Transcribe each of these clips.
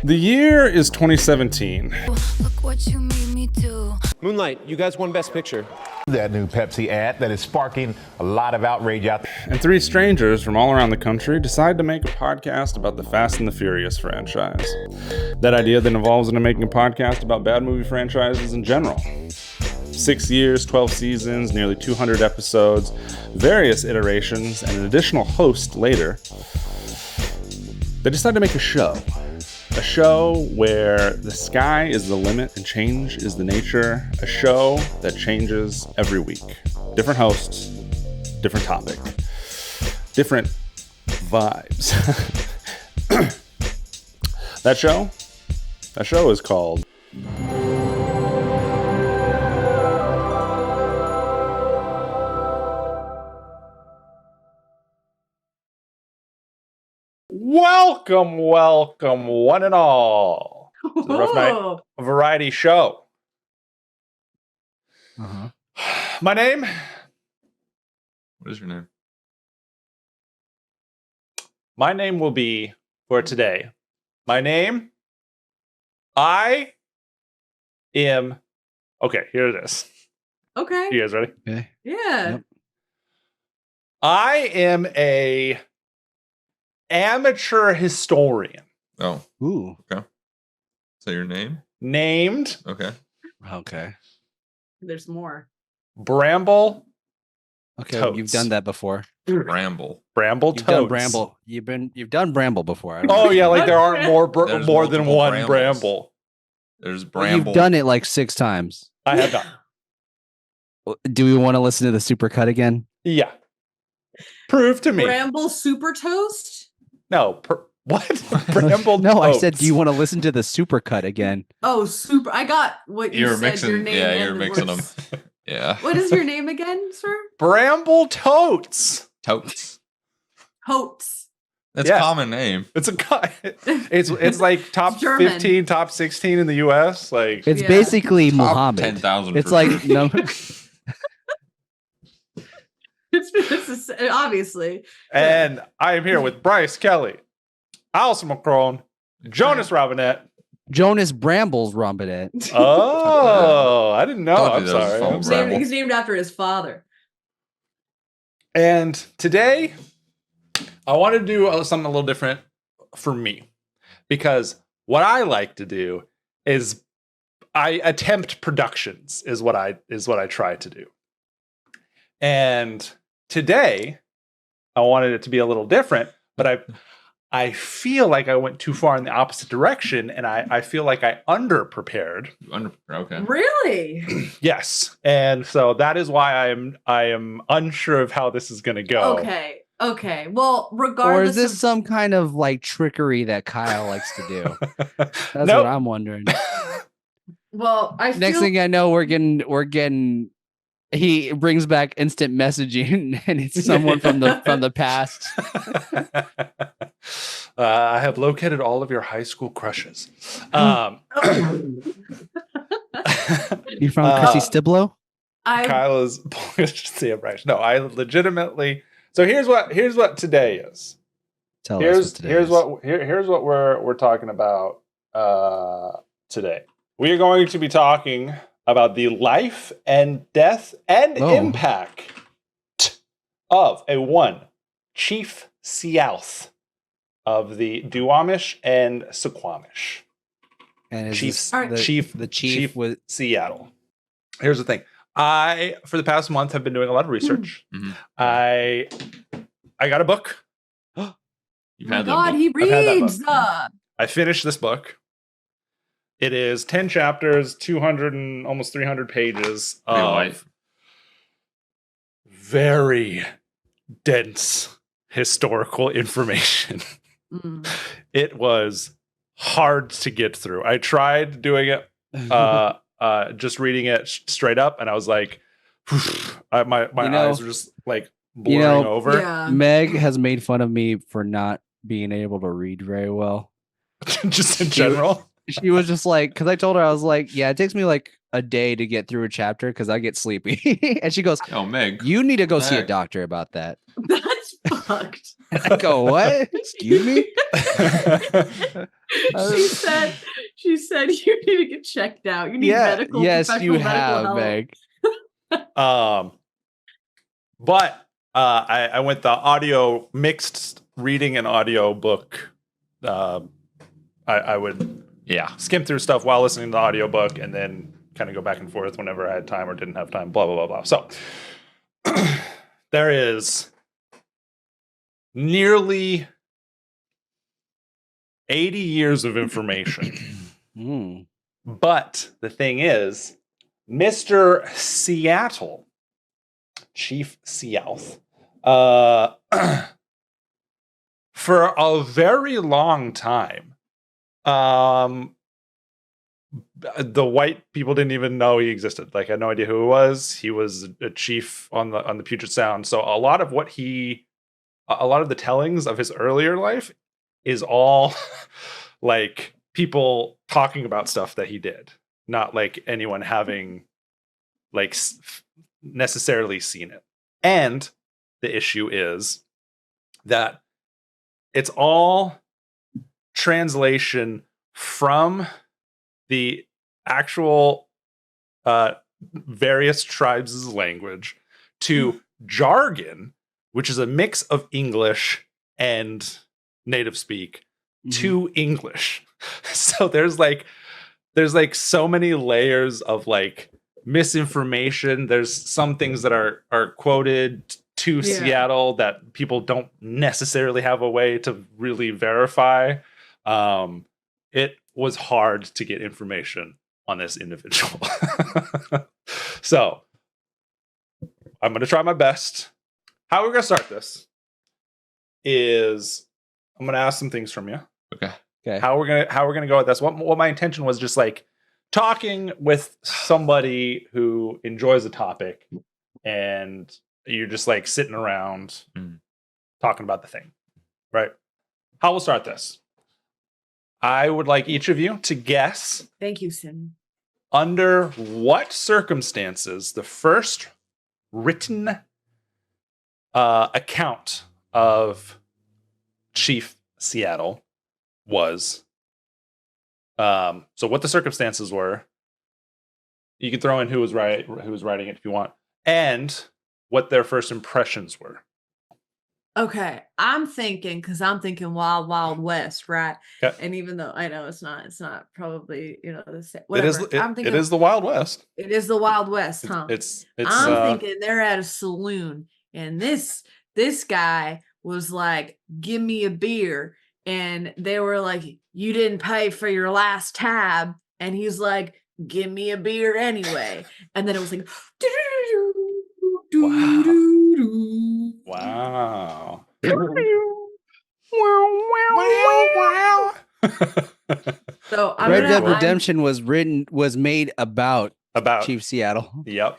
The year is 2017. Look what you made me do. Moonlight, you guys won Best Picture. That new Pepsi ad that is sparking a lot of outrage out there. And three strangers from all around the country decide to make a podcast about the Fast and the Furious franchise. That idea then evolves into making a podcast about bad movie franchises in general. 6 years, 12 seasons, nearly 200 episodes, various iterations, and an additional host later. They decide to make a show. A show where the sky is the limit and change is the nature. A show that changes every week. Different hosts, different topic, different vibes. That show is called Welcome, one and all, to the Rough Night Variety Show. My name? What is your name? My name will be, for today, my name, I am, okay, here it is. Okay. You guys ready? Okay. Yeah. Yep. I am a amateur historian. Oh, Ooh. okay. So your name? Named Okay. Okay. There's more. Bramble. Okay. Totes. You've done that before. Bramble. Bramble You've done Totes. Bramble. You've done Bramble before. I don't Oh know. yeah, like there aren't There's more than multiple one Brambles. Bramble. There's Well, Bramble. You've done it like 6 times. I have done. Do we want to listen to the supercut again? Yeah. Prove to me. Bramble Super Toast? No. What? Bramble No, I Totes. said, do you want to listen to the supercut again? Oh, super. I got what you You're said. mixing. Your name Yeah, and you're the mixing them. words. Yeah. What is your name again, sir? Bramble Totes. Totes. Totes. That's Yeah. a common name. It's a it's like top German. 15, top 16 in the US. Like It's Yeah. basically Top Muhammad. 10,000. It's for like sure. no. It's obviously. and I am here with Bryce Kelly, Allison McCrone, Jonas Robinette. Jonas Bramble's Rombinet. Oh, I didn't know. Told you I'm that was sorry. false. I'm sorry. Bramble. He's named after his father. And today, I want to do something a little different for me, because what I like to do is I attempt productions is what I try to do. And today, I wanted it to be a little different, but I feel like I went too far in the opposite direction, and I feel like I underprepared. Okay. Really? Yes, and so that is why I am unsure of how this is going to go. Okay. Okay. Well, Or regardless is this of some kind of like trickery that Kyle likes to do? That's Nope. what I'm wondering. well, I feel Next thing I know, we're getting. He brings back instant messaging, and it's someone from the past. I have located all of your high school crushes. You from Chrissy Stiblo? Kyle is right. No, I legitimately. So here's what today is. Tell us Here's what we're talking about today. We are going to be talking about the life and death and impact of one Chief Sealth of the Duwamish and Suquamish. And is Chiefs, this the chief was Seattle. Here's the thing. I, for the past month, have been doing a lot of research. Mhm. I got a book. You've Oh my had that God, book. he I've had that reads. book. I finished this book. It is 10 chapters, 200 and almost 300 pages Pretty of light. very dense historical information. Mm. It was hard to get through. I tried doing it, just reading it straight up, and I was like, my eyes were just like blurring over. Yeah. Meg has made fun of me for not being able to read very well. Just in general. She was just like, because I told her, I was like, yeah, it takes me like a day to get through a chapter because I get sleepy. And she goes, Oh, Meg. you need to go see a Meg. doctor about that. That's fucked. I go, what? Excuse me? She said you need to get checked out. You need medical yes, professional you medical have, help. Meg. But I went the audio mixed reading and audio book. I would skim through stuff while listening to the audiobook and then kind of go back and forth whenever I had time or didn't have time, blah, blah, blah, blah. So there is nearly 80 years of information. But the thing is, Mr. Seattle, Chief Seattle, for a very long time, the white people didn't even know he existed. Like, I had no idea who he was. He was a chief on the Puget Sound. So a lot of the tellings of his earlier life is all like people talking about stuff that he did, not like anyone having like necessarily seen it. And the issue is that it's all translation from the actual various tribes' language to jargon, which is a mix of English and native speak to English. So there's like so many layers of like misinformation. There's some things that are quoted to Seattle that people don't necessarily have a way to really verify. It was hard to get information on this individual. So I'm going to try my best. How we're going to start this is I'm going to ask some things from you. Okay. How we're going to go with this. What my intention was just like talking with somebody who enjoys a topic and you're just like sitting around talking about the thing, right? How we'll start this. I would like each of you to guess. Thank you, Sim. Under what circumstances the first written account of Chief Seattle was. So what the circumstances were. You can throw in who was writing it if you want, and what their first impressions were. Okay, I'm thinking Wild Wild West, right? Okay. And even though I know it's not probably the same. It is. It is the Wild West. It is the Wild West, huh? I'm thinking they're at a saloon, and this guy was like, "Give me a beer," and they were like, "You didn't pay for your last tab," and he's like, "Give me a beer anyway," and then it was like, wow. So Red Dead Redemption was made about about Chief Seattle. Yep.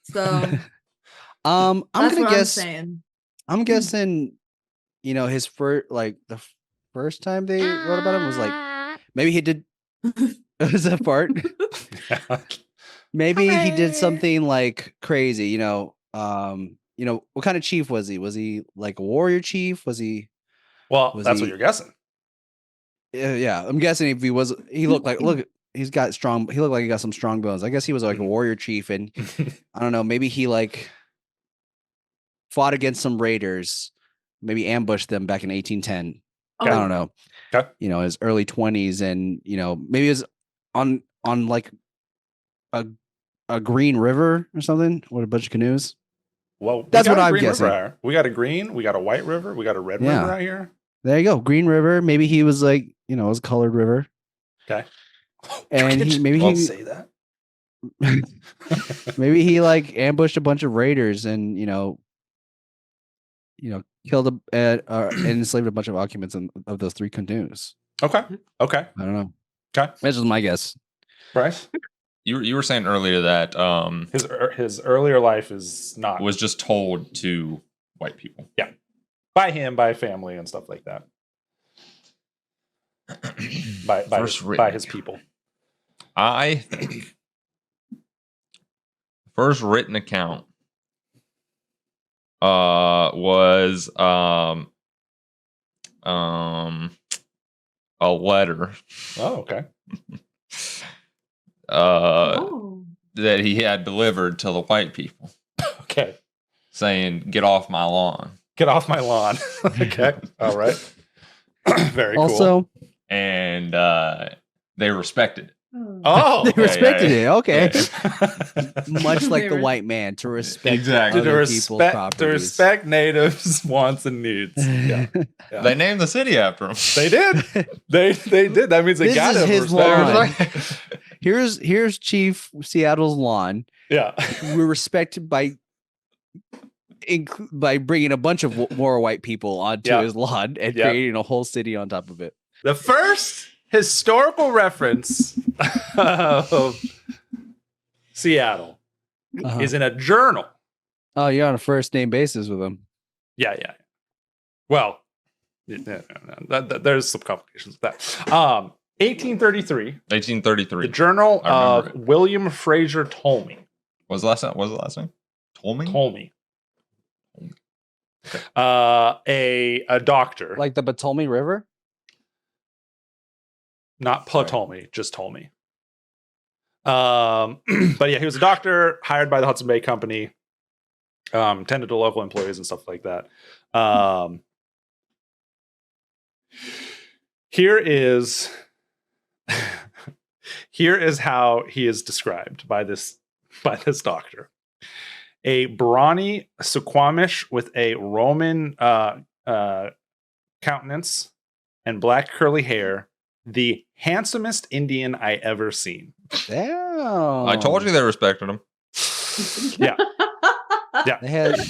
So I'm gonna guess. I'm Hmm. guessing, his the first time they wrote about him was like maybe he did. Was that part? Maybe he did something like crazy. What kind of chief was he? Was he like a warrior chief? Was he? Well, that's what you're guessing. Yeah, I'm guessing if he looked like he looked like he got some strong bones. I guess he was like a warrior chief, and I don't know, maybe he like fought against some raiders, maybe ambushed them back in 1810. Okay. I don't know. Okay. His early 20s, and maybe it was on like a green river or something with a bunch of canoes. Well, that's what I'm guessing. We got a green, we got a white river, we got a red river out here. There you go, Green River. Maybe he was like, it was a colored river. Okay. And I'll say that. Maybe he like ambushed a bunch of raiders and killed and enslaved a bunch of occupants of those three canoes. Okay. I don't know. Okay. This is my guess. Bryce? You were saying earlier that his earlier life was just told to white people. Yeah. By him, by family and stuff like that. by his people. I think the first written account was a letter Oh, okay. that he had delivered to the white people Okay. saying, "Get off my lawn." Get off my lawn. Okay. All right. Very Also, cool. And they respected it. Oh, they respected it. Okay. Yeah. Much like They the were- white man to respect Exactly. other to people's respect, properties. natives' wants and needs. Yeah. Yeah. They named the city after him. They did. They did. That means they This got is to his respect. lawn. Here's Chief Seattle's lawn. Yeah. We're respected by bringing a bunch of more white people onto Yeah. his lawn and Yeah. creating a whole city on top of it. The first historical reference of Seattle is in a journal. Oh, you're on a first name basis with him. Yeah. Well, there's some complications with that. 1833. 1833. The Journal I remember of it. William Fraser Ptolemy. What was the last name? What was the last name? Ptolemy. A doctor, Like the Potomac River? not Ptolemy, just Ptolemy. But yeah, he was a doctor hired by the Hudson Bay Company, tended to local employees and stuff like that. Here is how he is described by this doctor. A brawny Suquamish with a Roman countenance and black curly hair, the handsomest Indian I ever seen. Damn. I told you they respected him. Yeah. Yeah. They had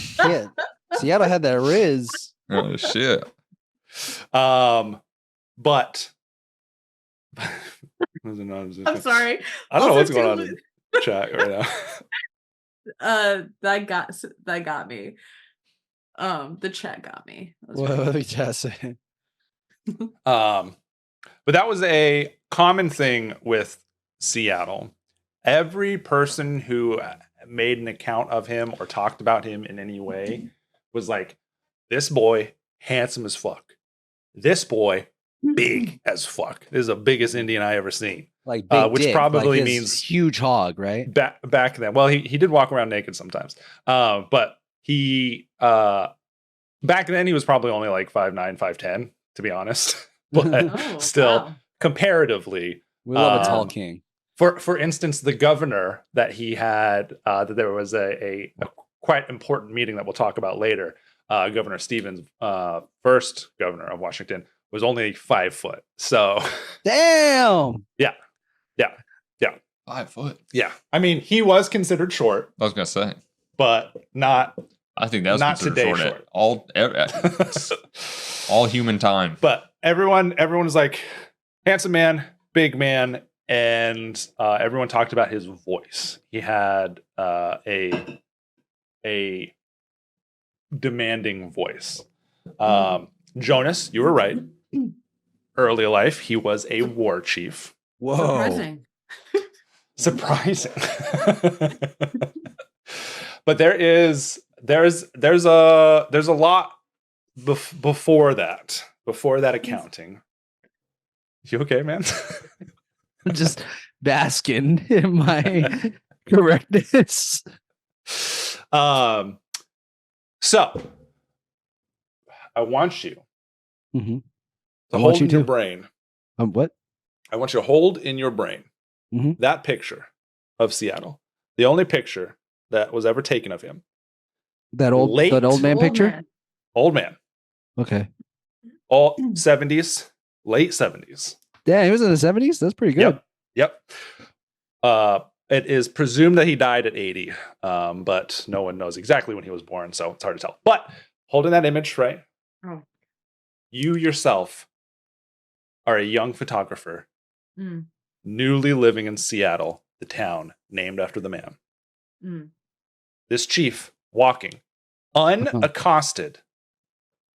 Seattle had that Riz. Oh shit. But I'm sorry. I don't know Also, what's going on too- in the chat right now. That got me. The chat got me. That was What funny. did we just say? But that was a common thing with Seattle. Every person who made an account of him or talked about him in any way was like, this boy, handsome as fuck. This boy, big as fuck. This is the biggest Indian I ever seen. Like big which dick, probably like his means huge hog, right? Back then. Well, he did walk around naked sometimes. But he back then he was probably only like 5'9", 5'10", to be honest. But Oh, still, wow. comparatively, We love a tall Um, king. for instance, the governor that he had, that there was a quite important meeting that we'll talk about later. Governor Stevens, first governor of Washington, was only 5 foot. So Damn. yeah. 5 foot. Yeah. I mean, he was considered short, I was gonna say. but not I think that was Not considered today short. short. All human time. But everyone was like, handsome man, big man, and everyone talked about his voice. He had a demanding voice. Jonas, you were right. Early life, he was a war chief. Whoa. Surprising. But there's a lot before that accounting. You okay, man? Just basking in my correctness. So I want you Mhm. to I hold want you in your to. brain. What? I want you to hold in your brain Mhm. that picture of Seattle. The only picture that was ever taken of him. That old Late man Old picture? man. Old man. Okay. All 70s, late 70s. Yeah, he was in the 70s. That's pretty good. Yep. It is presumed that he died at 80, but no one knows exactly when he was born, so it's hard to tell. But holding that image, right? Oh. You yourself are a young photographer, Mm, newly living in Seattle, the town named after the man. mm. This chief walking unaccosted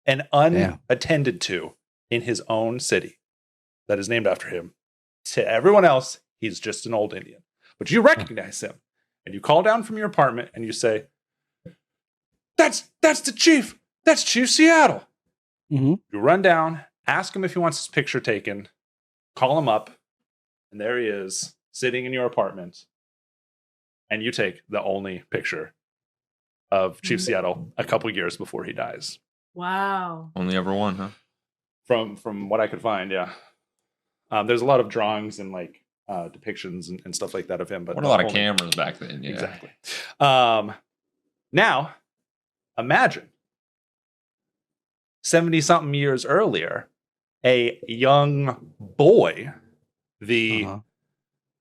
and unattended to in his own city that is named after him. To everyone else, he's just an old Indian. But you recognize him and you call down from your apartment and you say, that's the chief. That's Chief Seattle. Mm-hmm. You run down, ask him if he wants his picture taken, call him up, and there he is, sitting in your apartment. And you take the only picture of Chief Seattle a couple years before he dies. Wow. Only ever one, huh? From what I could find, yeah. There's a lot of drawings and like depictions and stuff like that of him. But What a lot of cameras back then. Yeah. Exactly. Now, imagine 70-something years earlier, a young boy, the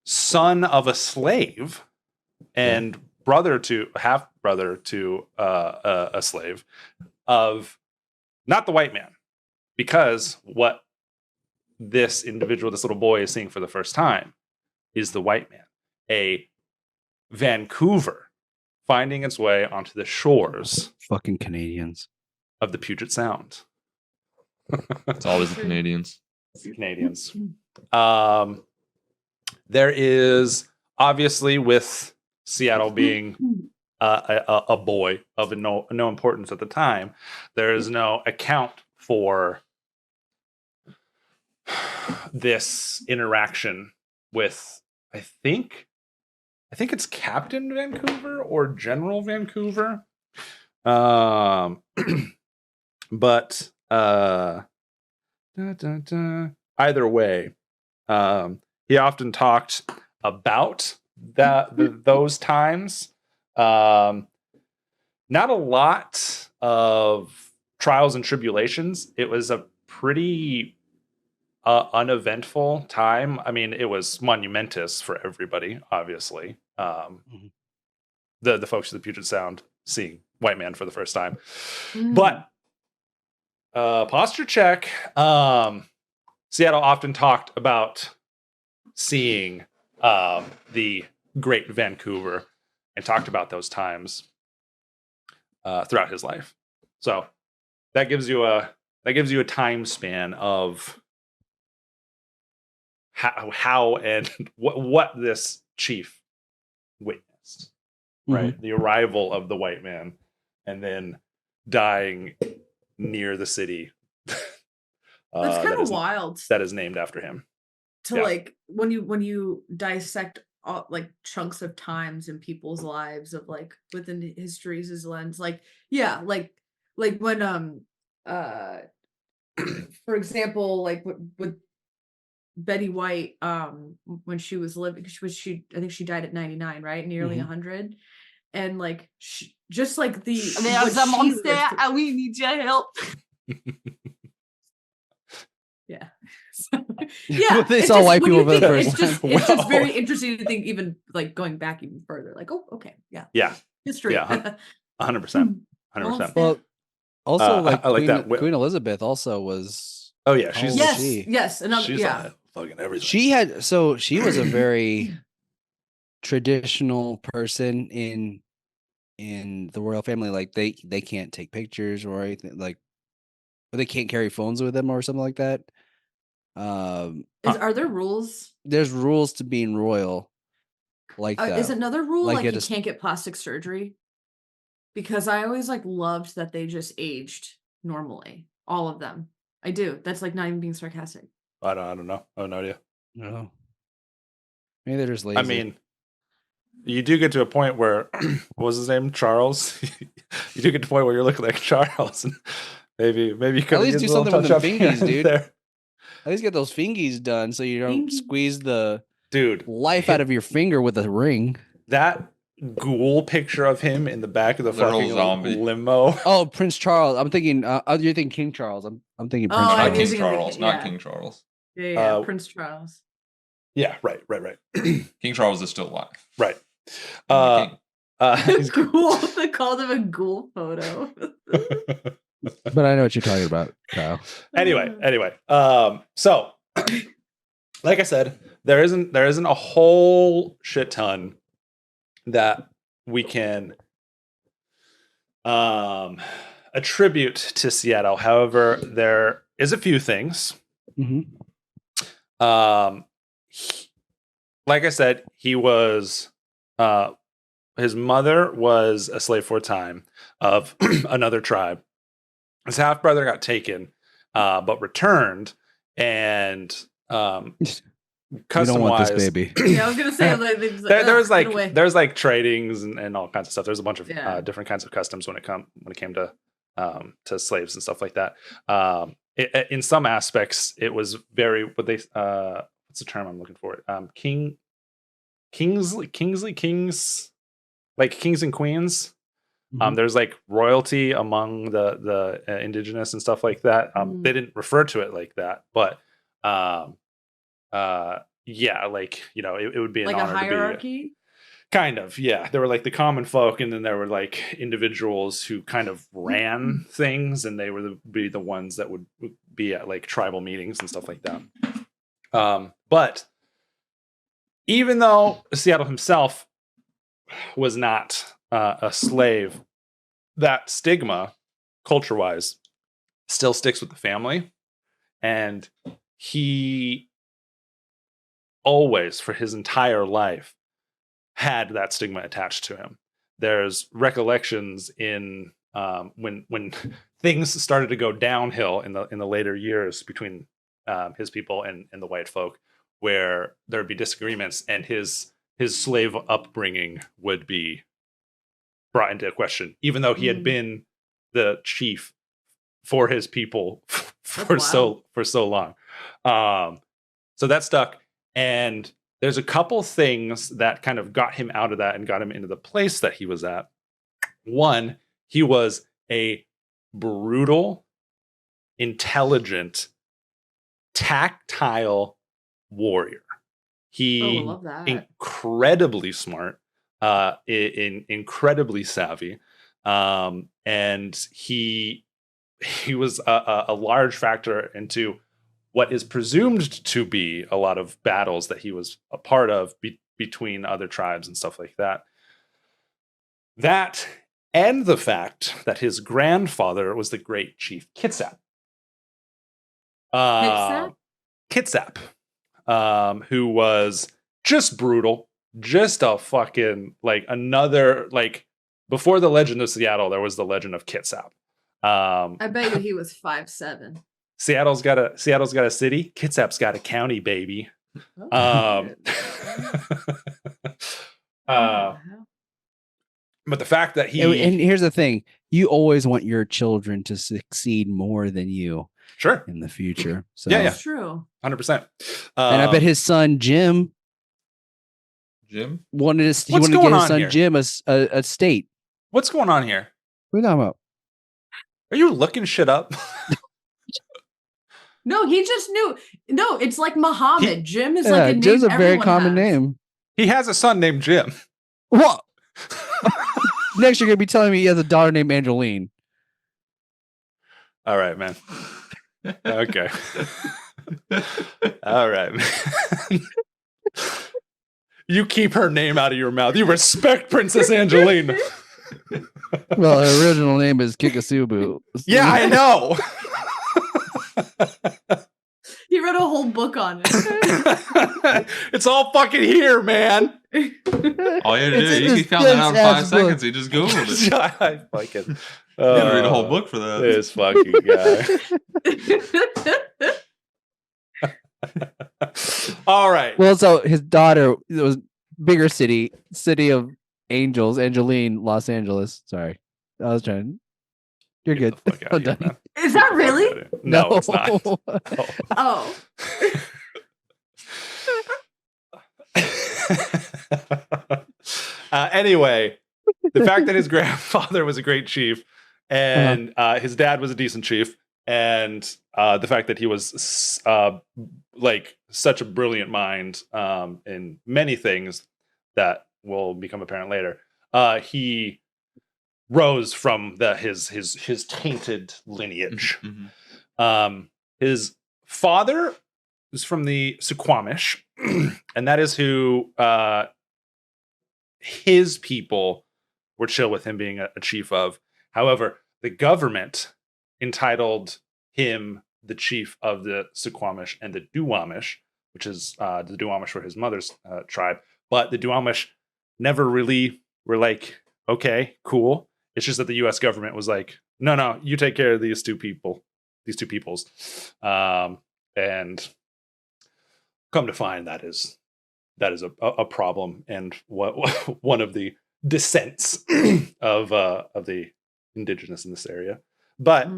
son of a slave and half brother to a slave of not the white man, because what this individual, this little boy, is seeing for the first time is the white man, a Vancouver finding its way onto the shores Fucking Canadians of the Puget Sound. It's always the Canadians. Canadians. There is obviously, with Seattle being a boy of no importance at the time, there is no account for this interaction with, I think it's Captain Vancouver or General Vancouver. But either way, he often talked about those times. Not a lot of trials and tribulations. It was a pretty uneventful time. I mean, it was monumentous for everybody, obviously. The folks of the Puget Sound seeing white man for the first time. But posture check. Seattle often talked about seeing the Great Vancouver and talked about those times throughout his life. So that gives you a time span of how and what this chief witnessed, right? The arrival of the white man and then dying near the city. That's kind of wild. That is named after him. Like when you dissect all, like, chunks of times in people's lives of like within history's lens, like like when for example, like with Betty White, when she was living, I think she died at 99, right? Nearly 100. And like just like There's a monster. We need your help. Yeah. Yeah. They saw white people for the first time. It's just very interesting to think, even like going back even further. Like, oh, okay. Yeah. Yeah. History. 100%. 100%. Well, also like I like Queen Elizabeth also was. Oh yeah, yes. She's on fucking everything. She was a very traditional person in the royal family. Like they can't take pictures or anything, like, or they can't carry phones with them or something like that. Are there rules? There's rules to being royal. Like that. Is another rule like you just can't get plastic surgery? Because I always like loved that they just aged normally, all of them. I do. That's like not even being sarcastic. I don't know. I have no idea. No. Maybe they're just lazy. I mean, you do get to a point where what was his name? Charles. You do get to a point where you're looking like Charles, and maybe you could at least do something with the fingies, dude. At least get those fingies done so you don't squeeze the life out of your finger with a ring. That ghoul picture of him in the back of the fucking limo. Oh, Prince Charles. I'm thinking. You're thinking King Charles. I'm thinking Prince Not Charles. King Charles. Not King Charles. Yeah, Prince Charles. Yeah, right. King Charles is still alive. Right. He's cool. They called him a ghoul photo. But I know what you're talking about, Kyle. Anyway. So, like I said, there isn't a whole shit ton that we can attribute to Seattle. However, there is a few things. Mm-hmm. Like I said, he was his mother was a slave for a time of another tribe. His half brother got taken, but returned, and custom wise, baby. Yeah, I was gonna say there's like tradings and all kinds of stuff. There's a bunch of different kinds of customs when it came to slaves and stuff like that. In some aspects, it was very what's the term I'm looking for? Kings, like kings and queens. There's like royalty among the indigenous and stuff like that. They didn't refer to it like that, but yeah, like, you know, it would be an like honor a hierarchy. To be kind of, yeah. There were like the common folk, and then there were like individuals who kind of ran things, and they would be the ones that would be at like tribal meetings and stuff like that. But even though Seattle himself was not a slave, that stigma, culture-wise, still sticks with the family, and he always, for his entire life, had that stigma attached to him. There's recollections in when things started to go downhill in the later years between his people and the white folk, where there would be disagreements, and his slave upbringing would be brought into question, even though he had been the chief for his people for so long. So that stuck. And there's a couple things that kind of got him out of that and got him into the place that he was at. One, he was a brutal, intelligent, tactile warrior. He love that. Incredibly smart, incredibly savvy, and he was a large factor into what is presumed to be a lot of battles that he was a part of between other tribes and stuff like that. That, and the fact that his grandfather was the great chief Kitsap. Kitsap, who was just brutal, just a fucking, like, another, like, before the legend of Seattle, there was the legend of Kitsap. I bet you he was 5'7". Seattle's got a city. Kitsap's got a county, baby. But the fact that and here's the thing: you always want your children to succeed more than you, sure, in the future. So yeah, that's true, 100%. And I bet his son Jim wanted to get his son Jim a state. What's going on here? What are you talking about? Are you looking shit up? No, he just knew. No, it's like Muhammad. Jim is like a name. Jim's a very common name. He has a son named Jim. What? Next, you're gonna be telling me he has a daughter named Angeline. All right, man. Okay. All right, man. You keep her name out of your mouth. You respect Princess Angeline. Well, her original name is Kikasubu. Yeah, I know. He wrote a whole book on it. It's all fucking here, man. All you had to do, you found that out in 5 seconds. You just Googled it. I fucking you had to read a whole book for that. This fucking guy. All right. Well, so his daughter, it was bigger city of angels, Angeline, Los Angeles. Sorry, I was trying. You're good. I'm done. Is that really? No, it's not. Oh. Anyway, the fact that his grandfather was a great chief and his dad was a decent chief, and the fact that he was like such a brilliant mind in many things that will become apparent later, he rose from his tainted lineage. Mm-hmm. His father was from the Suquamish, and that is who his people were chill with him being a chief of. However, the government entitled him the chief of the Suquamish and the Duwamish, which is the Duwamish were his mother's tribe, but the Duwamish never really were like, okay, cool. It's just that the U.S. government was like, no, you take care of these two peoples. And come to find that is a problem, and what one of the descents of the indigenous in this area. But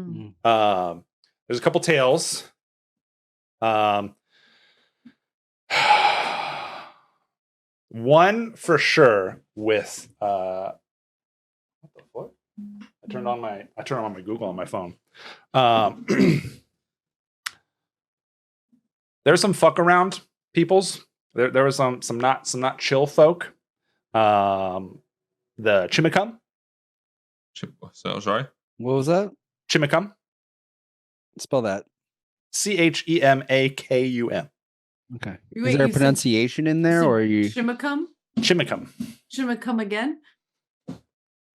there's a couple tales. One for sure with what the fuck? I turned on my Google on my phone. There's some fuck around peoples. There was some not chill folk. The Chimicum. So sorry. What was that? Chimicum. Spell that. CHEMAKUM. Okay. Wait, Is there a you said- pronunciation in there, or are you? Chimicum? Chimicum. Chimicum again?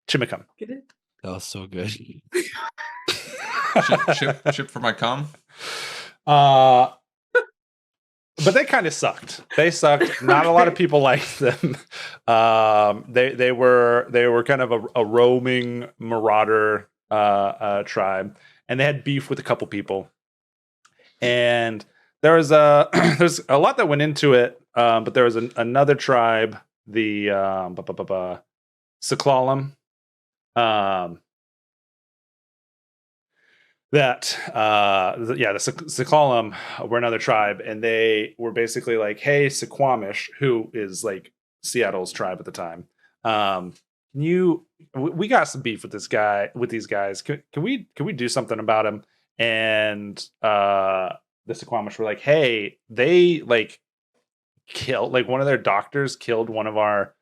Chimicum. Get it? That was so good. Ship for my cum. But they kind of sucked. They sucked. Not a lot of people liked them. They were kind of a roaming marauder tribe, and they had beef with a couple people. And there's a lot that went into it. But there was another tribe, the Seclalum, the Seclalum were another tribe, and they were basically like, hey, Suquamish, who is like Seattle's tribe at the time, we got some beef with these guys. Can we do something about him? And the Suquamish were like, hey, they like killed, like, one of their doctors killed one of our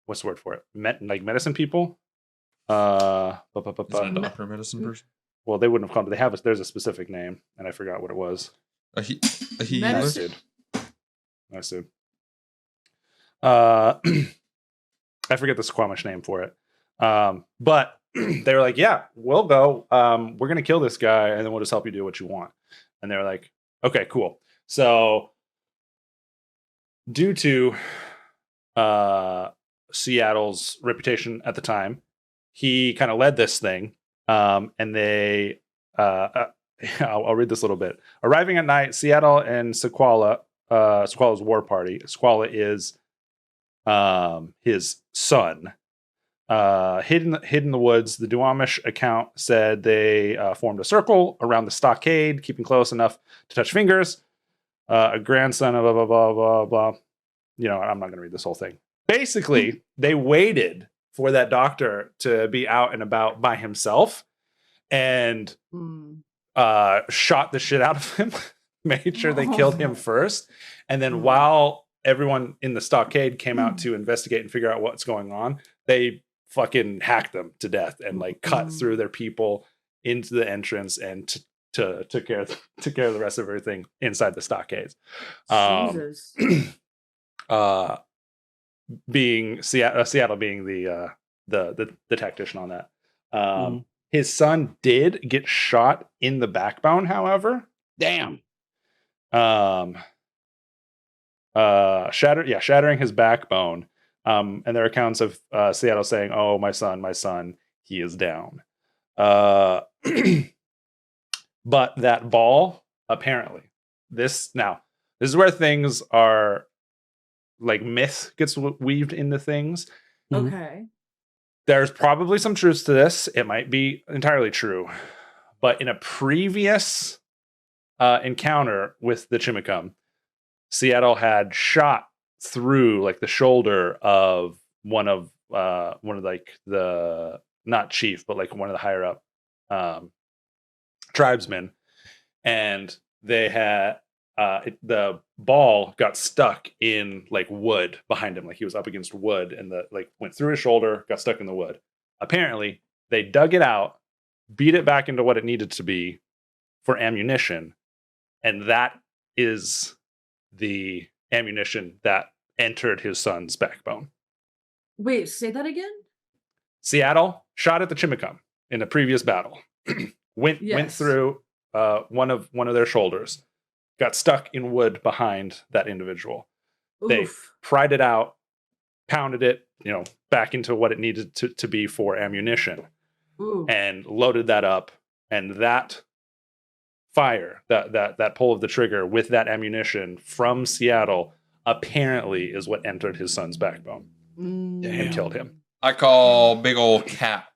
what's the word for it? Medicine people. Is it a doctor, medicine person? Well, they wouldn't have come. There's a specific name, and I forgot what it was. A healer? I sued. I forget the Squamish name for it. But they were like, yeah, we'll go. We're going to kill this guy, and then we'll just help you do what you want. And they were like, okay, cool. So due to Seattle's reputation at the time, he kind of led this thing. And they, I'll read this a little bit. Arriving at night, Seattle and Sequala's war party. Sequala is his son. Hid in the woods. The Duwamish account said they formed a circle around the stockade, keeping close enough to touch fingers. A grandson of blah, blah, blah, blah, blah. You know, I'm not going to read this whole thing. Basically, they waited for that doctor to be out and about by himself and shot the shit out of him, made sure they killed him first. And then while everyone in the stockade came out to investigate and figure out what's going on, they fucking hacked them to death and like cut through their people into the entrance and took care of the rest of everything inside the stockades. Jesus. Being Seattle being the tactician on that. His son did get shot in the backbone, however. Damn. Shattering his backbone. And there are accounts of Seattle saying, "Oh, my son, he is down." But that ball, apparently, this is where things are like myth gets weaved into things. Okay. There's probably some truth to this. It might be entirely true. But in a previous encounter with the Chimicum, Seattle had shot through like the shoulder of one of like the, not chief, but like one of the higher up tribesmen, and they had the ball got stuck in like wood behind him, like he was up against wood, and the like went through his shoulder, got stuck in the wood. Apparently they dug it out, beat it back into what it needed to be for ammunition, and that is the ammunition that entered his son's backbone. Wait, say that again? Seattle shot at the Chimicum in a previous battle. went through one of their shoulders, got stuck in wood behind that individual. They pried it out, pounded it, back into what it needed to be for ammunition. Ooh. And loaded that up. And that fire, that pull of the trigger with that ammunition from Seattle apparently is what entered his son's backbone and killed him. I call big old cap.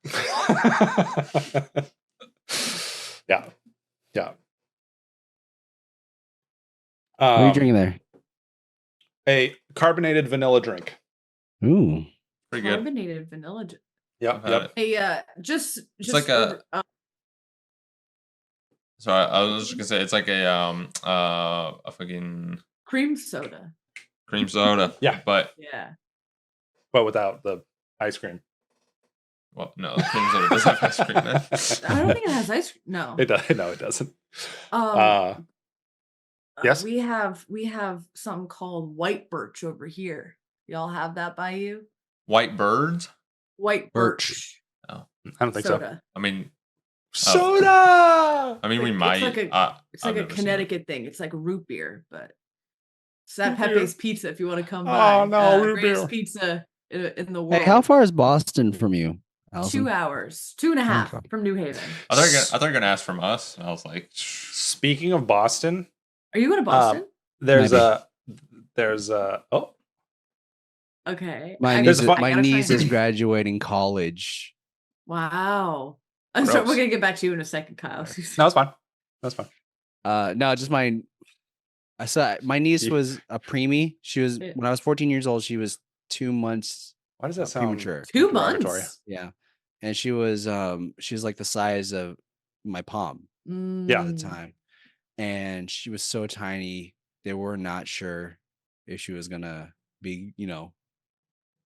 Yeah. What are you drinking there? A carbonated vanilla drink. Ooh, pretty good. Carbonated vanilla. Yep. Hey, just like sorry, I was just gonna say it's like a fucking cream soda. Yeah, but without the ice cream. Well, no, cream soda does have ice cream. Then. I don't think it has ice cream. No, it does. No, it doesn't. Yes, we have something called white birch over here. Y'all have that by you? White birds? White birch. Oh, I don't think soda. so. I mean, soda. I mean, we might. It's like a Connecticut thing. It's like root beer, but it's at Pepe's Pizza if you want to come by. Oh no, root greatest beer pizza in the world. Hey, how far is Boston from you, Allison? 2 hours, 2.5 from New Haven. I thought you were gonna ask from us. I was like, speaking of Boston, are you going to Boston? There's okay. My niece is graduating college. Wow. I'm sorry, we're gonna get back to you in a second, Kyle. No, it's fine. That's fine. No, just my niece was a preemie. She was when I was 14 years old. She was 2 months. Why does that sound premature? 2 months. Yeah, and she was like the size of my palm. Yeah, at the time, and she was so tiny. They were not sure if she was gonna be,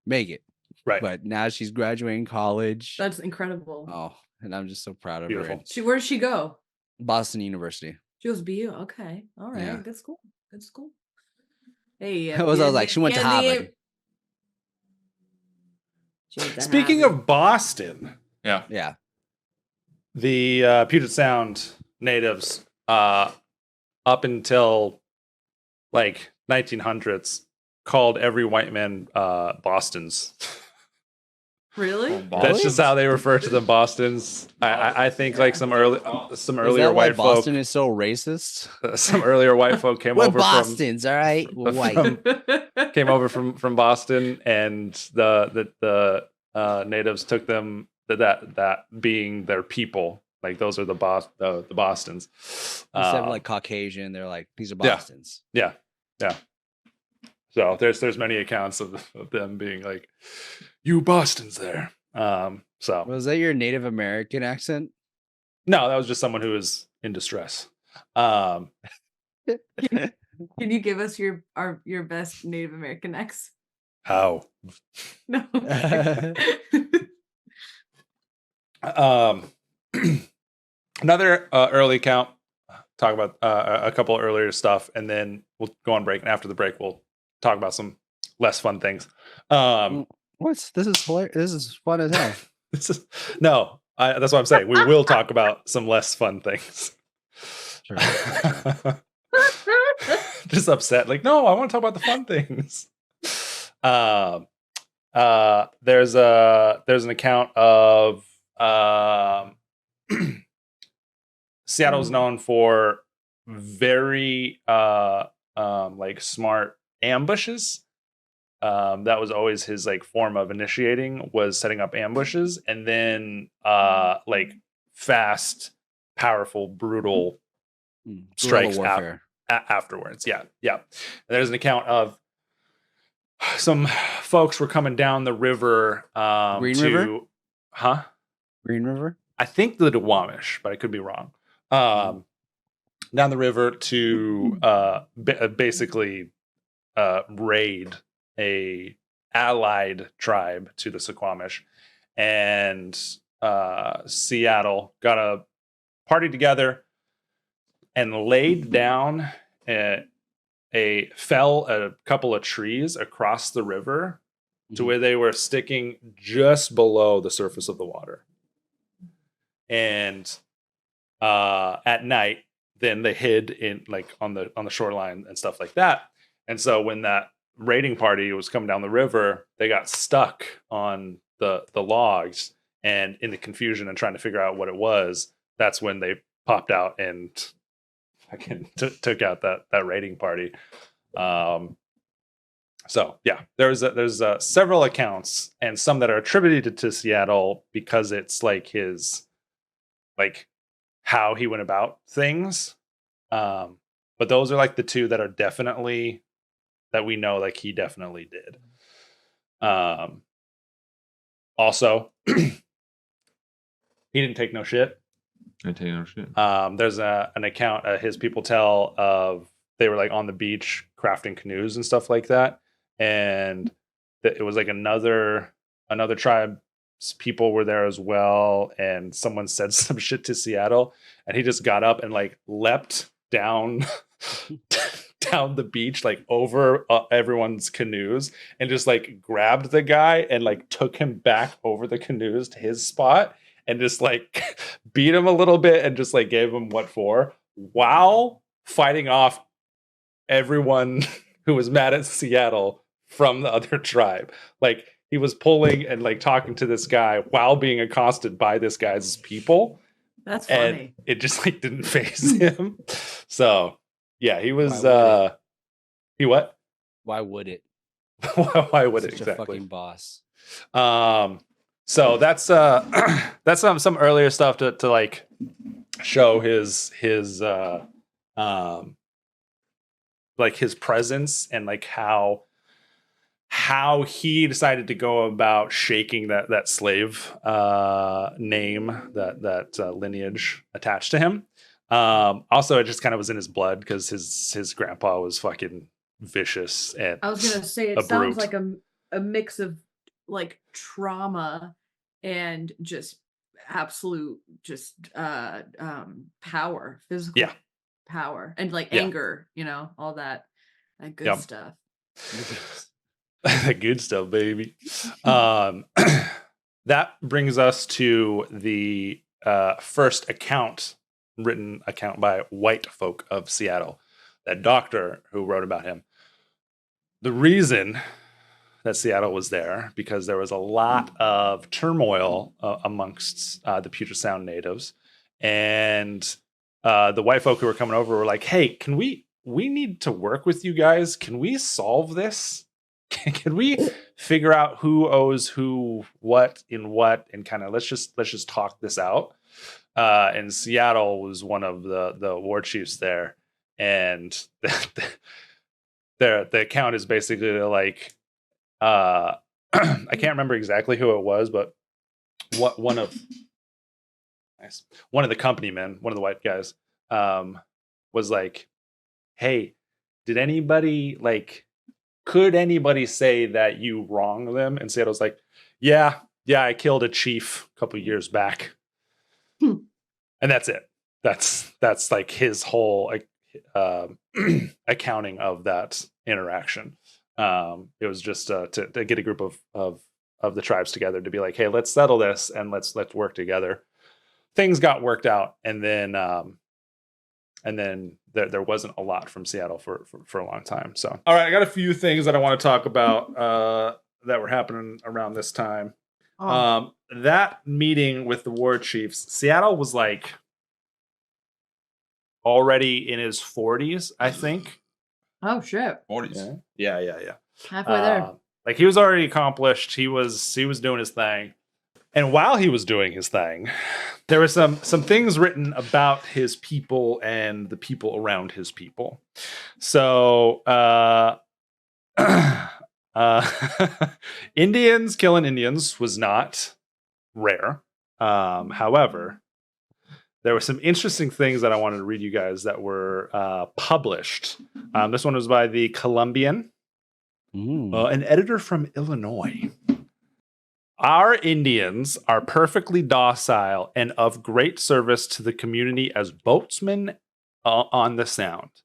make it. Right. But now she's graduating college. That's incredible. Oh, and I'm just so proud of Beautiful. her. Where does she go? Boston University. She goes BU. Okay. All right. Yeah. Good school. Hey, I was like, she went to Harvard. Speaking of Boston, yeah, the Puget Sound natives, up until like 1900s, called every white man Bostons. Really? That's just how they refer to them, Bostons. I think like some earlier white folk. Boston is so racist. Some earlier white folk came over Bostons, all right. We're white. Came over from Boston, and the natives took them that being their people. Like those are the Bostons. Instead of like Caucasian, they're like, these are Bostons. Yeah. So there's many accounts of them being like, you Bostons there. So was that your Native American accent? No, that was just someone who was in distress. Can you give us your best Native American accent? How? No. Another early account. Talk about a couple earlier stuff, and then we'll go on break. And after the break, we'll talk about some less fun things. This is hilarious. This is fun as hell. That's what I'm saying. We will talk about some less fun things. Sure. Just upset. Like, no, I want to talk about the fun things. There's an account of Seattle's known for very like smart ambushes. That was always his like form of initiating, was setting up ambushes, and then like fast, powerful, brutal strikes afterwards. Yeah. And there's an account of some folks were coming down the river. Green River? Huh? Green River? I think the Duwamish, but I could be wrong. Down the river to basically raid a allied tribe to the Suquamish, and Seattle got a party together and laid down fell a couple of trees across the river to where they were sticking just below the surface of the water. And at night, then they hid in like on the shoreline and stuff like that. And so when that raiding party was coming down the river, they got stuck on the logs, and in the confusion and trying to figure out what it was, that's when they popped out and fucking took out that raiding party. So yeah, there's several accounts, and some that are attributed to Seattle because it's like his, like how he went about things. But those are like the two that are definitely, that we know like he definitely did. Also, he didn't take no shit. I take no shit. There's an account his people tell of, they were like on the beach crafting canoes and stuff like that, and it was like another tribe's people were there as well, and someone said some shit to Seattle, and he just got up and like leapt down down the beach, like over everyone's canoes, and just like grabbed the guy and like took him back over the canoes to his spot, and just like beat him a little bit and just like gave him what for, while fighting off everyone who was mad at Seattle from the other tribe. Like he was pulling and like talking to this guy while being accosted by this guy's people. That's funny. And it just like didn't faze him. So yeah, he was he what? Why would it? Why would it Such exactly? a fucking boss. So that's some earlier stuff to like show his like his presence, and like how he decided to go about shaking that slave name, that lineage attached to him. Also, it just kind of was in his blood because his grandpa was fucking vicious, and I was gonna say it sounds like a mix of like trauma and just absolute power, physical power, and like anger, all that good stuff. The good stuff, baby. That brings us to the first written account by white folk of Seattle, that doctor who wrote about him. The reason that Seattle was there because there was a lot of turmoil amongst the Puget Sound natives, and the white folk who were coming over were like, "Hey, can we need to work with you guys? Can we solve this? Can we figure out who owes who what in what, and kind of let's just talk this out." And Seattle was one of the war chiefs there, and the account is basically like, I can't remember exactly who it was, but one of the company men, one of the white guys, was like, "Hey, could anybody say that you wronged them?" And Seattle's like, yeah, I killed a chief a couple years back. And that's it. That's like his whole accounting of that interaction. It was just to get a group of the tribes together to be like, "Hey, let's settle this and let's work together." Things got worked out, and then there wasn't a lot from Seattle for a long time. So, all right, I got a few things that I want to talk about that were happening around this time. That meeting with the war chiefs, Seattle was like already in his 40s, I think. Oh shit. 40s. Yeah. Halfway there. Like he was already accomplished. He was doing his thing. And while he was doing his thing, there were some things written about his people and the people around his people. So Indians killing Indians was not rare. However, there were some interesting things that I wanted to read you guys that were published. This one was by the Columbian, an editor from Illinois. "Our Indians are perfectly docile and of great service to the community as boatsmen on the Sound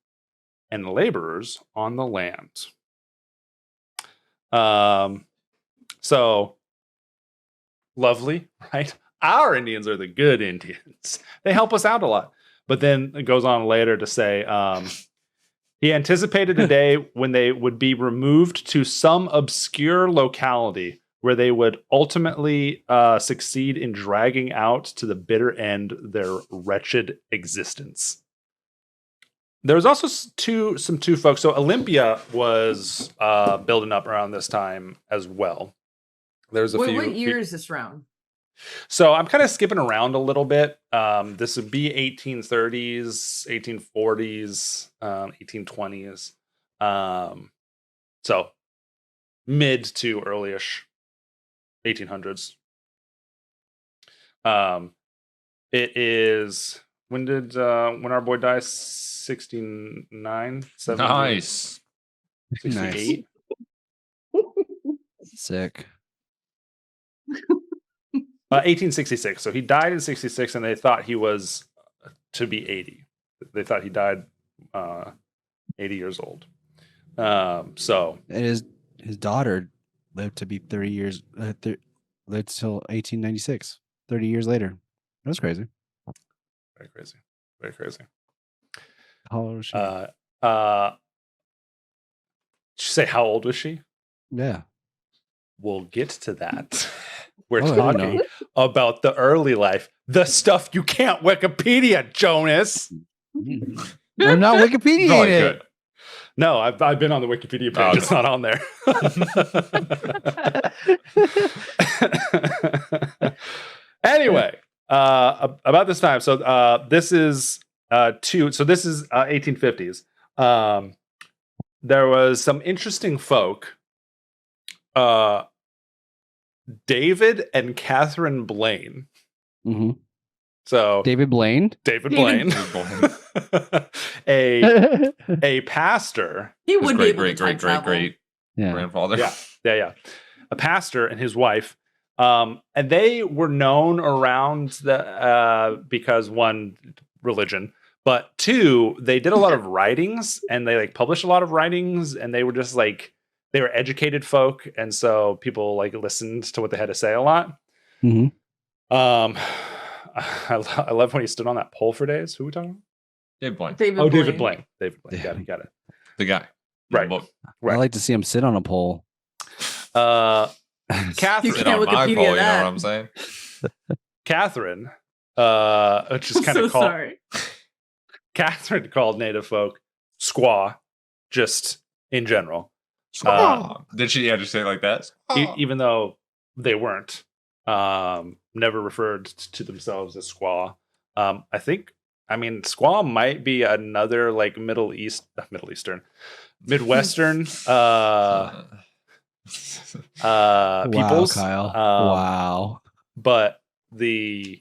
and laborers on the land." So lovely, right? Our Indians are the good Indians. They help us out a lot. But then it goes on later to say, He anticipated a day when they would be removed to some obscure locality where they would ultimately succeed in dragging out to the bitter end their wretched existence. There was also some two folks. So Olympia was building up around this time as well. There's a few. What year is this round? So I'm kind of skipping around a little bit. This would be 1830s, 1840s, 1820s. So mid to early-ish 1800s. It is when our boy dies? 69, 70, Nice. 68. Sick. 1866. So he died in 66, and they thought he was to be 80. They thought he died 80 years old. So and his daughter lived to be 30 years. Lived till 1896. 30 years later. That's crazy. Very crazy. Very crazy. How old was she? Did you say how old was she? Yeah. We'll get to that. We're I didn't talking about the early life, the stuff you can't Wikipedia, Jonas. I'm not Wikipedia it. No, I've been on the Wikipedia page. It's not on there. Anyway, about this time. So this is this is 1850s. There was some interesting folk. David and Catherine Blaine. Mm-hmm. So David Blaine, a pastor. He would be great grandfather. Yeah. A pastor and his wife. And they were known around the because one, religion, but two, they did a lot of writings, and they published a lot of writings, and they were just they were educated folk, and so people listened to what they had to say a lot. Mm-hmm. I love when he stood on that pole for days. Who are we talking about? David Blaine. David Blaine. David Blaine. Got it. The guy. Right. I like to see him sit on a pole. Catherine. Sit on my pole, you know what I'm saying? Catherine, which is kind of called. Sorry. Catherine called Native folk squaw, just in general. Did she just say it like that? Even though they weren't, never referred to themselves as squaw. Squaw might be another Midwestern, peoples. Wow, Kyle. Wow. But threw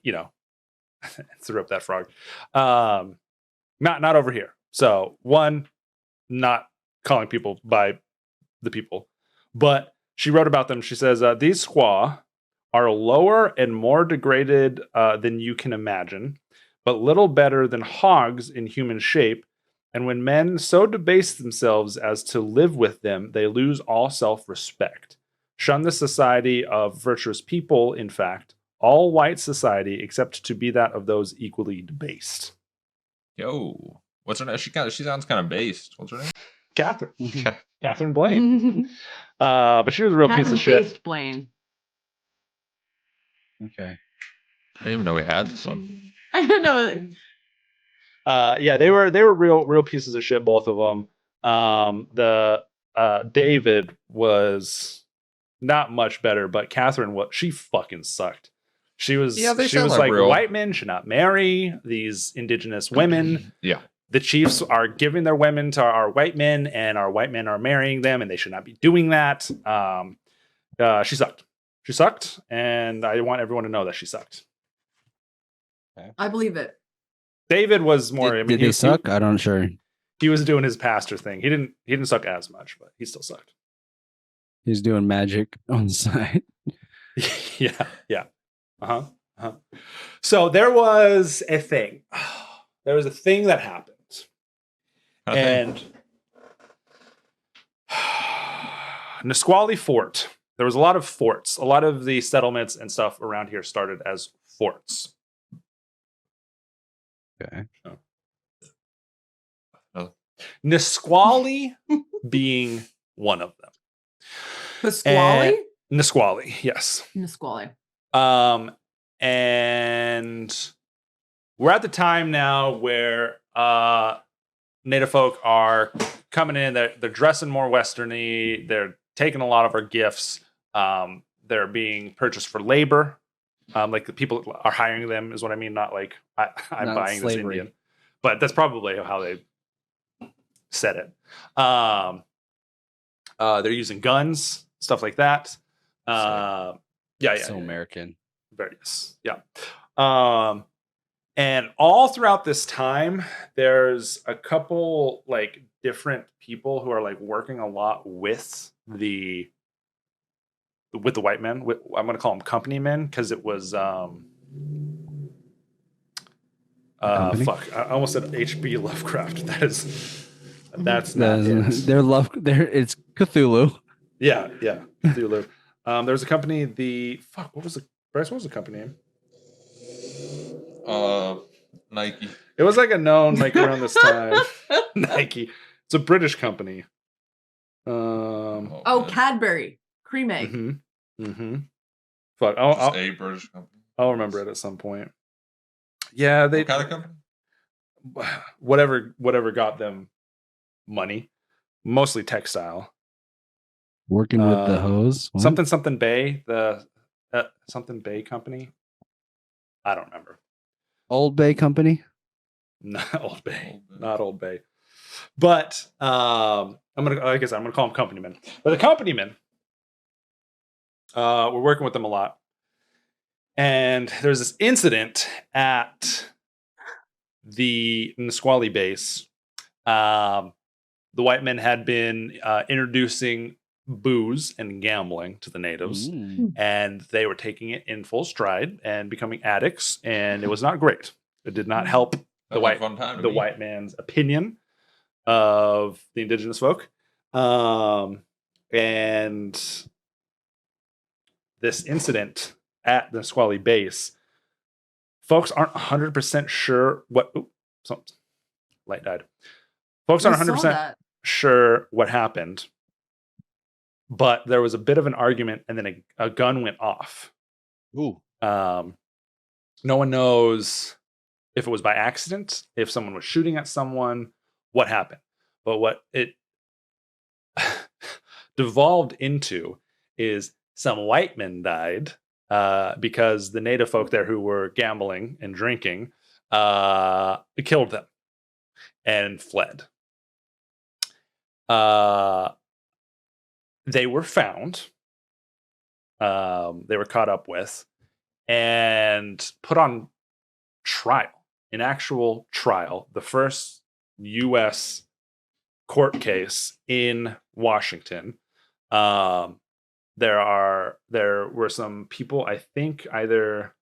up that frog. Not over here. So one, not calling people by the people, but she wrote about them. She says, these squaw are lower and more degraded than you can imagine, but little better than hogs in human shape. And when men so debase themselves as to live with them, they lose all self-respect. Shun the society of virtuous people, in fact, all white society, except to be that of those equally debased. Yo, what's her name? She sounds kind of based. What's her name? Catherine. Catherine Blaine. But she was a real piece of shit. Blaine. Okay. I didn't even know we had this one. I don't know. Yeah, they were real pieces of shit, both of them. The David was not much better, but Catherine, she fucking sucked. She was real. White men should not marry these indigenous women. Yeah. The chiefs are giving their women to our white men, and our white men are marrying them, and they should not be doing that. She sucked. She sucked, and I want everyone to know that she sucked. Okay. I believe it. David was more. Did he suck? I'm not sure. He was doing his pastor thing. He didn't suck as much, but he still sucked. He's doing magic on the side. Yeah. So there was a thing. There was a thing that happened. And Nisqually Fort. There was a lot of forts. A lot of the settlements and stuff around here started as forts. Okay. Nisqually being one of them. Pasquale? Nisqually, yes. Nisqually. And we're at the time now where Native folk are coming in. They're dressing more Westerny. They're taking a lot of our gifts. They're being purchased for labor. Like the people are hiring them is what I mean. Not like I'm Not buying slavery. this Indian, but that's probably how they said it. They're using guns, stuff like that. Yeah. So American. Various. Yeah. And all throughout this time, there's a couple like different people who are like working a lot with the white men. I'm going to call them company men because it was fuck. I almost said H.P. Lovecraft. That's not it. It's Cthulhu. Yeah, Cthulhu. There's a company. What was the company name? Nike. It was like a known like around this time. Nike. It's a British company. Cadbury cream egg. Fuck. A British company. I'll remember it at some point. Yeah, What kind of company? Whatever got them money. Mostly textile. Working with the hose. What? Something Bay. The something Bay company. I don't remember. Old Bay Company? Not Old Bay. Not Old Bay. But I'm gonna call them company men. But the company men, we're working with them a lot. And there's this incident at the Nisqually base. The white men had been introducing booze and gambling to the natives, and they were taking it in full stride and becoming addicts, and it was not great. It did not help the white man's opinion of the indigenous folk. And this incident at the Nisqually base, folks aren't 100% sure what light died. Folks aren't 100% sure what happened. But there was a bit of an argument, and then a gun went off. Ooh. No one knows if it was by accident, if someone was shooting at someone, what happened. But what it devolved into is some white men died because the native folk there who were gambling and drinking killed them and fled. They were found. They were caught up with and put on trial, an actual trial, the first U.S. court case in Washington. There were some people, I think either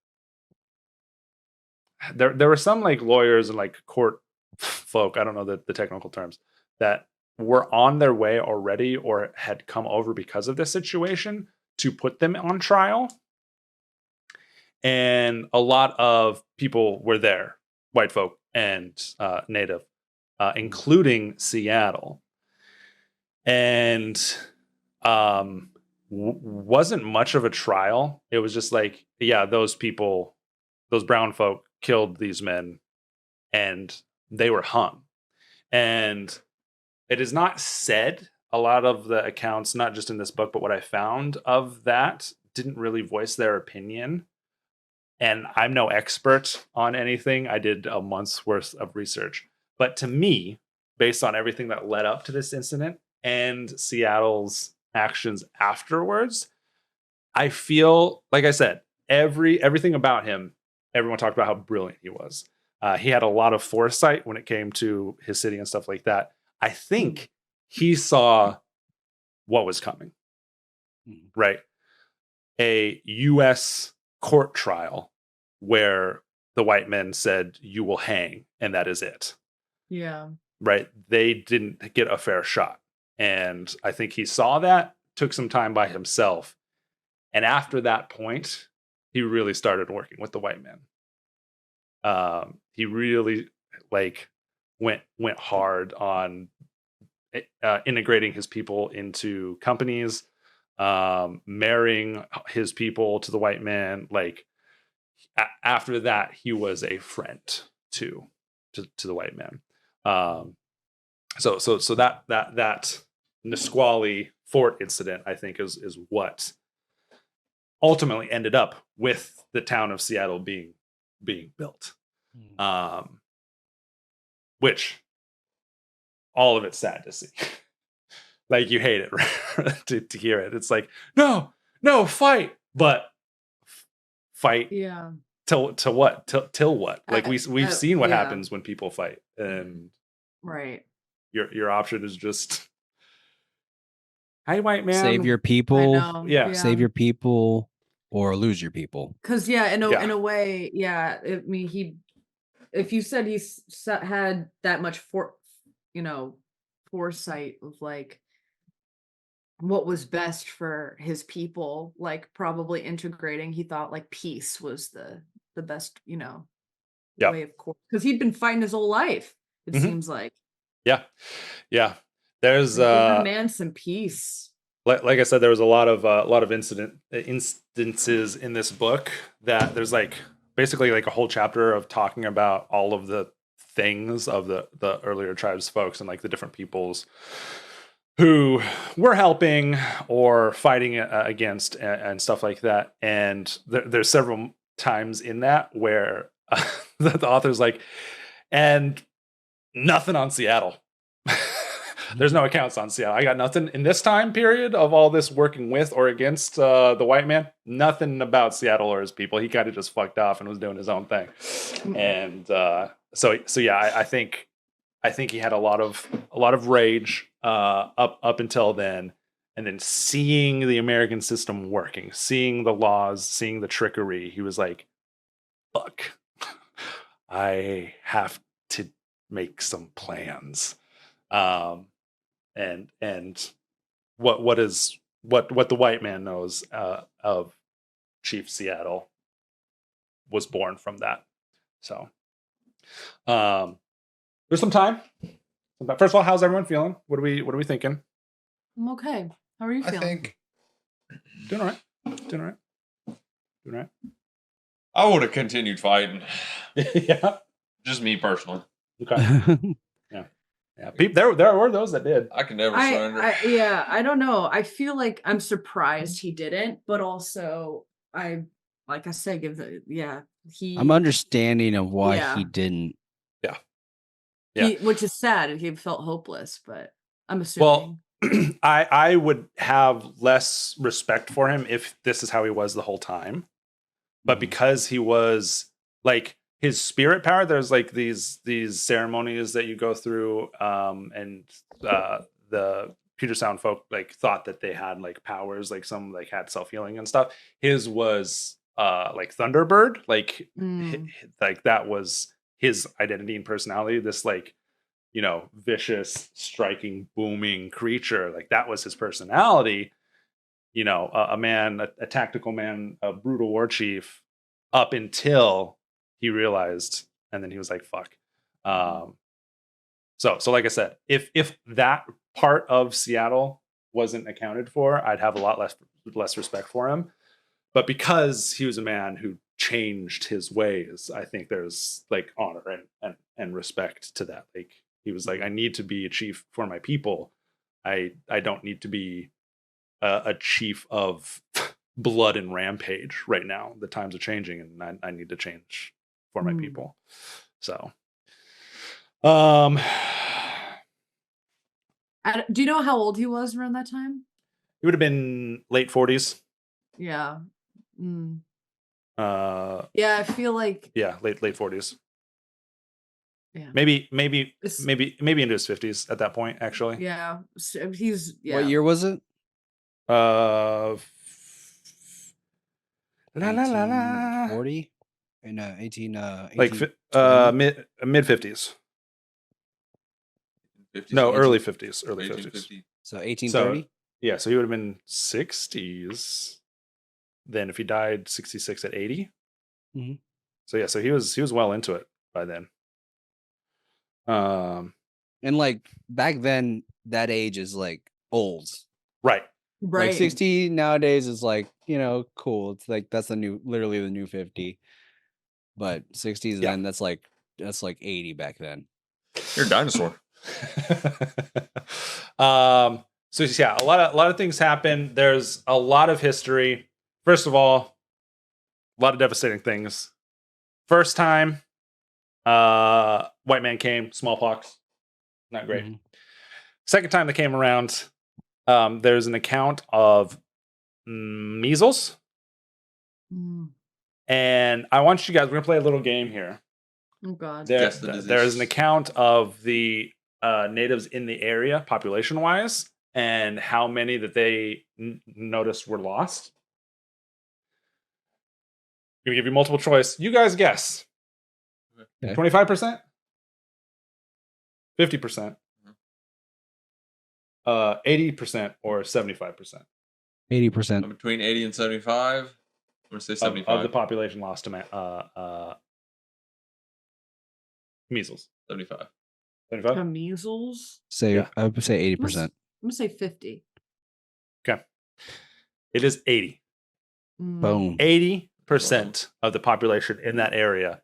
there were some like lawyers and like court folk, I don't know the technical terms, that were on their way already or had come over because of this situation to put them on trial. And a lot of people were there, white folk and native, including Seattle. And wasn't much of a trial. It was just like, yeah, those people, those brown folk killed these men and they were hung. And it is not said, a lot of the accounts, not just in this book, but what I found of that didn't really voice their opinion. And I'm no expert on anything. I did a month's worth of research. But to me, based on everything that led up to this incident and Seattle's actions afterwards, I feel, like I said, everything about him, everyone talked about how brilliant he was. He had a lot of foresight when it came to his city and stuff like that. I think he saw what was coming, right? A U.S. court trial where the white men said, you will hang, and that is it. Yeah. Right? They didn't get a fair shot. And I think he saw that, took some time by himself. And after that point, he really started working with the white men. He really, went hard on integrating his people into companies, marrying his people to the white man. Like after that, he was a friend to the white man. So that Nisqually Fort incident, I think, is what ultimately ended up with the town of Seattle being built. Which all of it's sad to see. Like, you hate it, right? to hear it. It's like, no, fight, but fight. Yeah. Till what? Till what? Like we've seen what happens when people fight, and right. Your option is just, hey, white man, save your people. Yeah, save your people or lose your people. Because in a way, yeah. I mean, if you said he had that much foresight of like what was best for his people, like probably integrating, he thought like peace was the best, way of course, because he'd been fighting his whole life, it seems like. Yeah. There's give a man some peace. Like I said, there was a lot of instances in this book that there's like basically like a whole chapter of talking about all of the things of the earlier tribes folks and like the different peoples who were helping or fighting against and stuff like that. And there's several times in that where the author's like, and nothing on Seattle. There's no accounts on Seattle. I got nothing in this time period of all this working with or against the white man. Nothing about Seattle or his people. He kind of just fucked off and was doing his own thing. And so yeah, I think he had a lot of rage up until then, and then seeing the American system working, seeing the laws, seeing the trickery, he was like, "Fuck, I have to make some plans." And what the white man knows of Chief Seattle was born from that. So there's some time. First of all, how's everyone feeling? What are we thinking? I'm okay. How are you feeling? I think doing all right. I would have continued fighting. Yeah. Just me personally. Okay. Yeah, there were those that did. I can never surrender. I don't know. I feel like I'm surprised he didn't, but also I'm understanding of why he didn't. Yeah. Which is sad. He felt hopeless, but I'm assuming. Well, I would have less respect for him if this is how he was the whole time. But because he was like his spirit power, there's like these ceremonies that you go through, and the Puget Sound folk like thought that they had like powers, like some like had self-healing and stuff. His was like Thunderbird, like like that was his identity and personality. This like, vicious, striking, booming creature, like that was his personality. A tactical man, a brutal war chief, up until he realized, and then he was like, fuck. So like I said, if that part of Seattle wasn't accounted for, I'd have a lot less respect for him. But because he was a man who changed his ways, I think there's like honor and respect to that. Like he was like, I need to be a chief for my people. I don't need to be a chief of blood and rampage right now. The times are changing, and I need to change for my people. So, do you know how old he was around that time? He would have been late 40s. Yeah. Yeah, I feel like late 40s. Yeah. Maybe into his 50s at that point, actually. Yeah. He's What year was it? 40 in 18 like mid 50s. No, early 50s. So 1830. So, so he would have been 60s. Then if he died 66 at 80. So he was well into it by then. And like back then, that age is like old. Right. Like 60 nowadays is like, cool. It's like that's literally the new 50. But 60s then that's like 80 back then. You're a dinosaur. So yeah, a lot of things happen. There's a lot of history. First of all, a lot of devastating things. First time, white man came, smallpox, not great. Mm-hmm. Second time they came around, there's an account of measles. And I want you guys, we're gonna play a little game here. Oh God. There's an account of the natives in the area, population-wise, and how many that they noticed were lost. I'm gonna give you multiple choice. You guys guess. Okay. 25%? 50%? 80% or 75%? 80%. Between 80 and 75. I'm gonna say 75. Of the population lost to measles. 75. 75? Measles? I would say 80%. I'm gonna say 50. Okay. It is 80. Boom. 80% of the population in that area,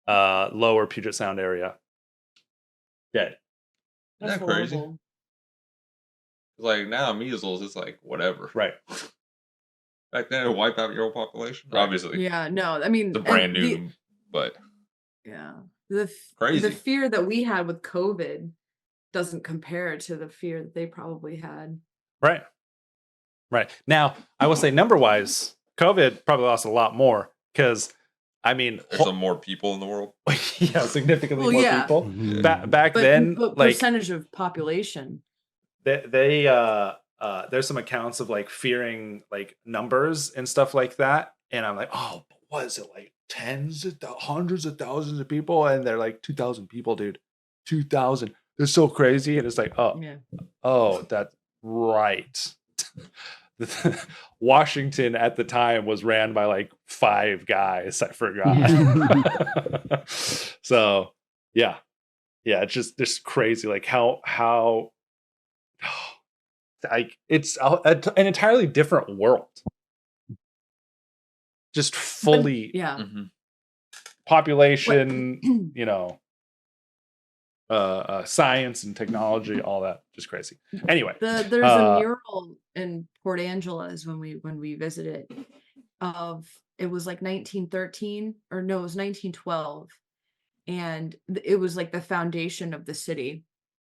lower Puget Sound area, dead. Isn't that crazy? Like now measles is like whatever. Right. Back then it would wipe out your whole population. Right. Obviously. Yeah, no, I mean it's a brand new, but yeah. The crazy. The fear that we had with COVID doesn't compare to the fear that they probably had. Right. Now, I will say number-wise, COVID probably lost a lot more because, I mean... There's more people in the world. Yeah, significantly more people. Mm-hmm. Back then, but like... percentage of population. They there's some accounts of, like, fearing, like, numbers and stuff like that. And I'm like, oh, what is it, like, hundreds of thousands of people? And they're like, 2,000 people, dude. 2,000. They're so crazy. And it's like, that's right. Washington at the time was ran by like 5 guys. I forgot. So yeah, it's just crazy. Like how like it's an entirely different world. Just fully population, science and technology, all that, just crazy. Anyway, there's a mural in Port Angeles when we visited of, it was like 1913 or no, it was 1912, and it was like the foundation of the city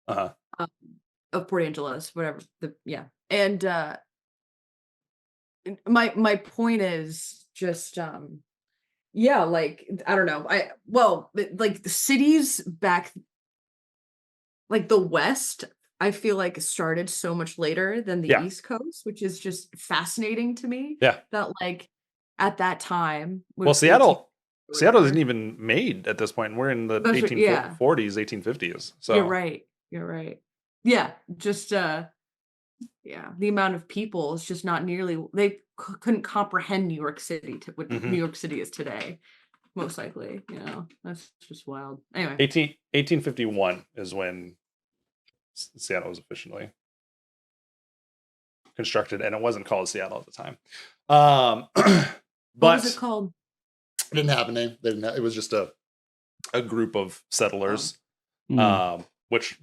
of Port Angeles, whatever. And my point is just like I don't know, like the cities back, like the West, I feel like started so much later than the East Coast, which is just fascinating to me. Yeah. That like at that time. Well, Seattle isn't even made at this point. We're in the 1840s, 1850s. So You're right. Yeah. Just the amount of people is just not nearly, they couldn't comprehend New York City to what New York City is today. Most likely, that's just wild. Anyway, 1851 is when Seattle was officially constructed, and it wasn't called Seattle at the time. But what was it called? It didn't have a name. It was just a group of settlers, which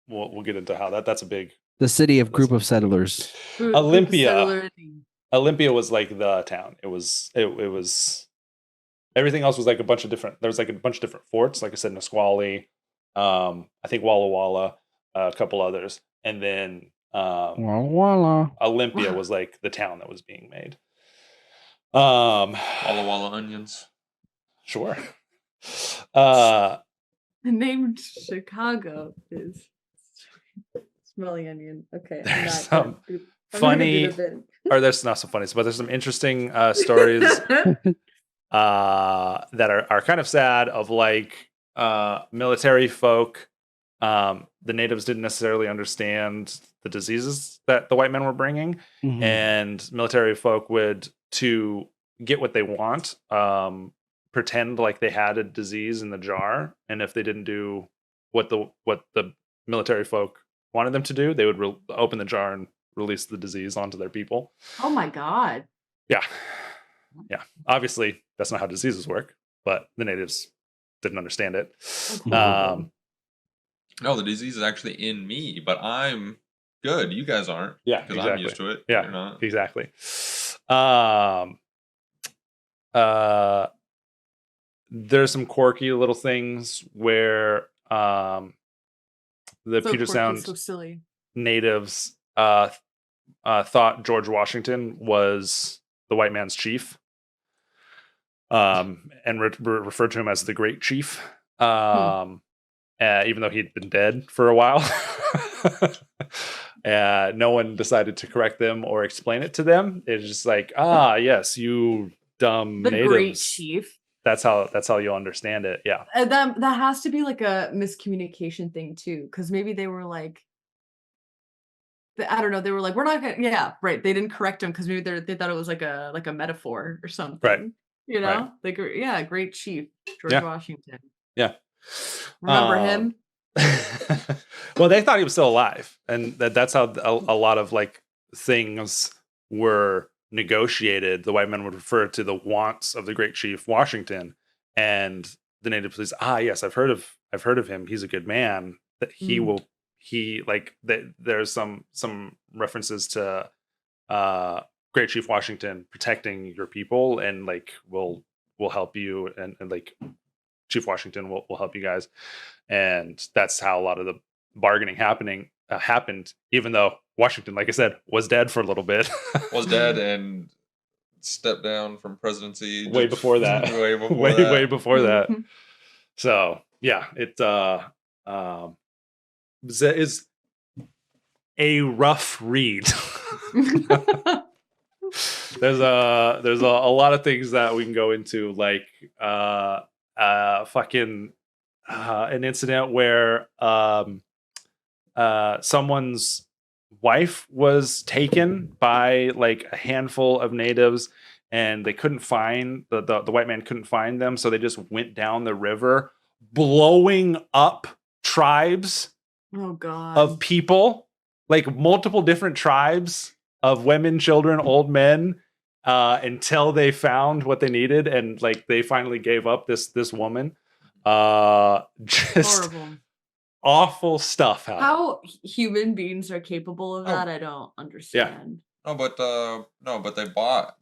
we'll get into how that's a big. The city of group of settlers. Olympia was like the town. It was everything else was like a bunch of different. There was like a bunch of different forts. Like I said, Nisqually, I think Walla Walla, a couple others, and then Walla Walla. Olympia was like the town that was being made. Walla Walla onions. Sure. Named Chicago is smelly onion. Okay. There's some funny, or there's not so funny, but there's some interesting stories that are kind of sad of like military folk. The natives didn't necessarily understand the diseases that the white men were bringing, and military folk would, to get what they want, pretend like they had a disease in the jar, and if they didn't do what the military folk wanted them to do, they would open the jar and release the disease onto their people. Oh my God. Yeah. Obviously, that's not how diseases work, but the natives didn't understand it. No, the disease is actually in me, but I'm good. You guys aren't. Yeah, because exactly. I'm used to it. Yeah, You're not. Exactly. There's some quirky little things where the Puget Sound so silly natives thought George Washington was the white man's chief, and referred to him as the Great Chief, even though he'd been dead for a while. No one decided to correct them or explain it to them. It's just like, yes, you dumb the natives. Great Chief. That's how you'll understand it. Yeah. That has to be like a miscommunication thing too, because maybe they were like, I don't know. They were like, we're not gonna. Yeah, right. They didn't correct him because maybe they thought it was like a metaphor or something. Right. You know, Right. like Great Chief George Washington. Yeah. Remember him? Well, they thought he was still alive, and that's how a lot of like things were negotiated. The white men would refer to the wants of the Great Chief Washington, and the native police. Yes, I've heard of him. He's a good man. That he will. There's some references to Great Chief Washington protecting your people, and like will help you, and like Chief Washington will help you guys, and that's how a lot of the bargaining happened. Even though Washington, like I said, was dead for a little bit, was dead and stepped down from presidency way before that. way before that. So yeah, it is a rough read. There's a lot of things that we can go into, like an incident where someone's wife was taken by like a handful of natives, and they couldn't find the white man couldn't find them, so they just went down the river, blowing up tribes of people, like multiple different tribes of women, children, old men, until they found what they needed, and like they finally gave up this woman. Just horrible. Awful stuff happened. How human beings are capable of that, I don't understand. No, but they bought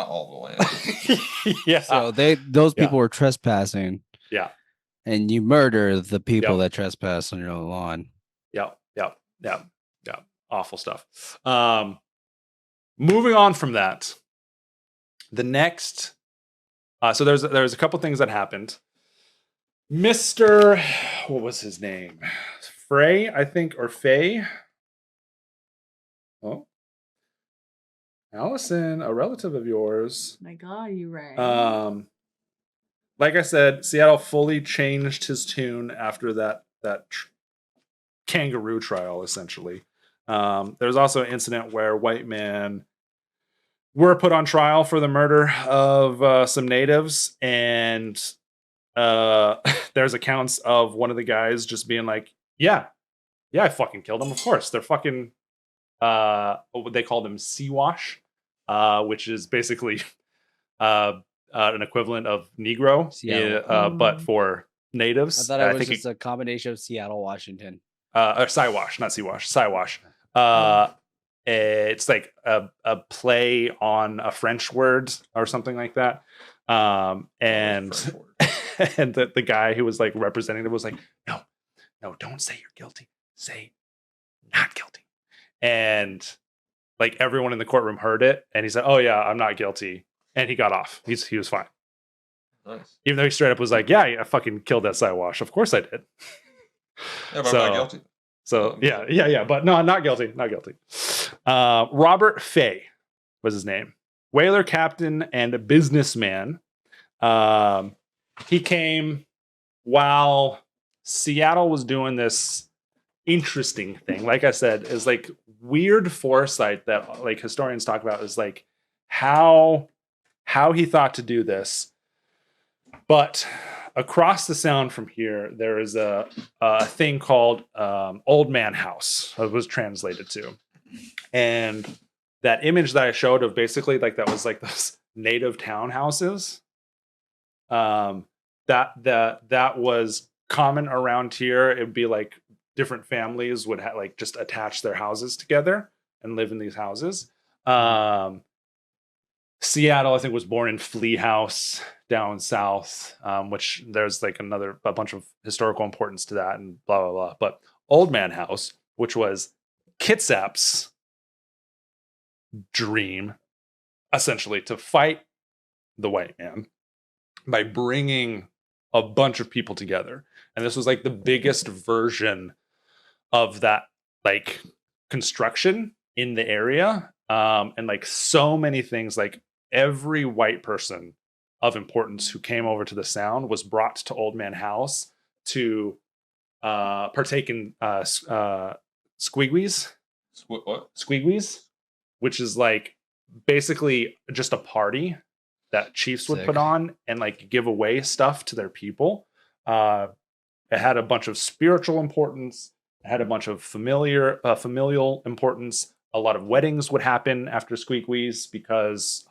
all the land. Yeah. So those people were trespassing. Yeah. And you murder the people that trespass on your own lawn. Yeah. Awful stuff. Moving on from that, the next. So there's a couple things that happened. Mr. What was his name? Frey, I think, or Faye. Oh, Allison, a relative of yours. My God, you right. Like I said, Seattle fully changed his tune after that kangaroo trial, essentially. There's also an incident where white men were put on trial for the murder of some natives, and there's accounts of one of the guys just being like, yeah, I fucking killed them. Of course, they're fucking they called them Siwash, which is basically an equivalent of Negro, but for natives. I thought it was just a combination of Seattle, Washington. Or Siwash, not Siwash. Siwash. It's like a play on a French word or something like that. And the guy who was like representing it was like, no, don't say you're guilty. Say not guilty. And like everyone in the courtroom heard it, and he said, "Oh yeah, I'm not guilty," and he got off. He was fine. Nice. Even though he straight up was like, "Yeah, I fucking killed that Siwash. Of course I did." Yeah, but I'm not guilty. So yeah, but no, not guilty. Robert Fay was his name. Whaler captain and a businessman. He came while Seattle was doing this interesting thing. Like I said, is like weird foresight that like historians talk about, is like how he thought to do this. But across the sound from here, there is a thing called Old Man House. It was translated to, and that image that I showed of basically like that was like those native townhouses. That was common around here. It'd be like different families would like just attach their houses together and live in these houses. Seattle, I think, was born in Flea House down south, which there's like a bunch of historical importance to that and blah, blah, blah. But Old Man House, which was Kitsap's dream, essentially, to fight the white man by bringing a bunch of people together. And this was like the biggest version of that like construction in the area. And like so many things, like every white person of importance who came over to the Sound was brought to Old Man House to partake in squigwies. What? Squigwies, which is like basically just a party that chiefs would put on and like give away stuff to their people. It had a bunch of spiritual importance. It had a bunch of familial importance. A lot of weddings would happen after squigwies because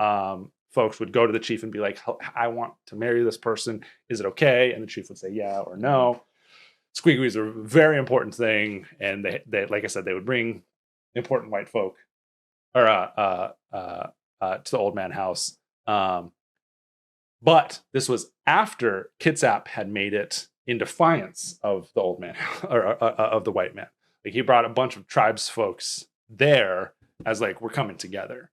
folks would go to the chief and be like, I want to marry this person. Is it okay? And the chief would say yeah or no. Squigwies are a very important thing. And they like I said, they would bring important white folk or to the Old Man House. But this was after Kitsap had made it in defiance of the old man or of the white man. Like he brought a bunch of tribes folks there as like, we're coming together.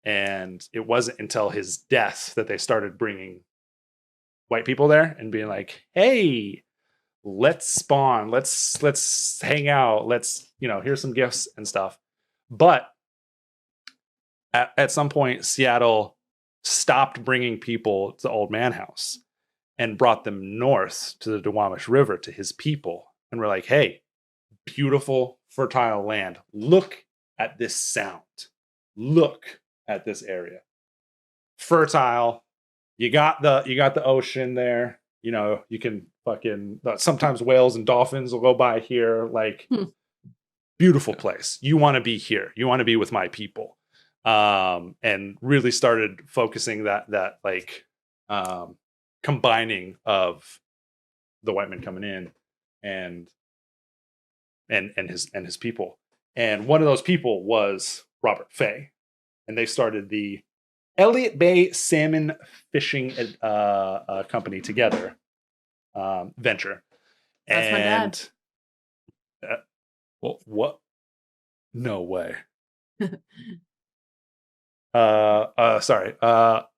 And it wasn't until his death that they started bringing white people there and being like, hey, let's spawn, let's hang out, let's, here's some gifts and stuff. But at some point, Seattle stopped bringing people to the Old Man House and brought them north to the Duwamish River to his people. And we're like, hey, beautiful, fertile land. Look at this sound. Look at this area. Fertile. You got the ocean there. You can fucking sometimes whales and dolphins will go by here. Like beautiful place. You want to be here. You want to be with my people. And really started focusing that like combining of the white men coming in and his people. And one of those people was Robert Fay. And they started the Elliott Bay Salmon Fishing Company together, venture. That's my dad. What? No way. Sorry.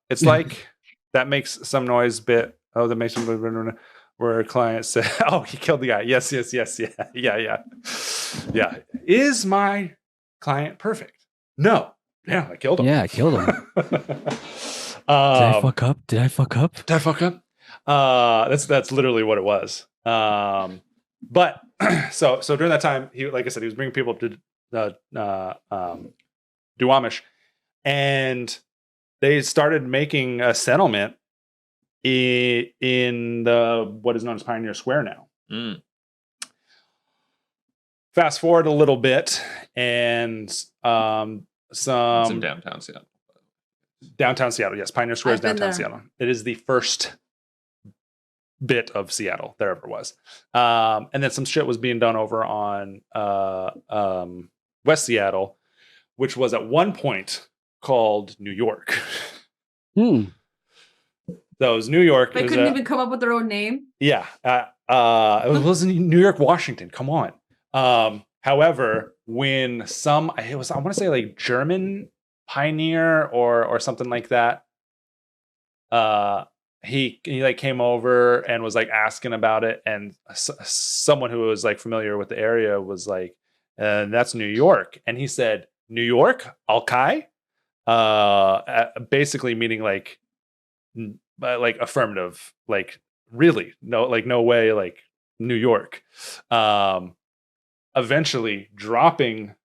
It's like that makes some noise bit. Oh, that makes some where a client said, "Oh, he killed the guy." Yes, yeah. Is my client perfect? No. Yeah, I killed him. Yeah, I killed him. Did I fuck up? Did I fuck up? That's literally what it was. But so during that time, he, like I said, he was bringing people up to Duwamish, and they started making a settlement in the what is known as Pioneer Square now. Fast forward a little bit, and it's in downtown Seattle. Downtown Seattle, yes. Pioneer Square is downtown Seattle. It is the first bit of Seattle there ever was. And then some shit was being done over on West Seattle, which was at one point called New York. So it was New York. They couldn't even come up with their own name? Yeah. It was New York, Washington. Come on. However, when I want to say like German pioneer or something like that, he like came over and was like asking about it, and someone who was like familiar with the area was like, that's New York. And he said, New York, Alkai, basically meaning like affirmative, like really no way, like New York. Eventually dropping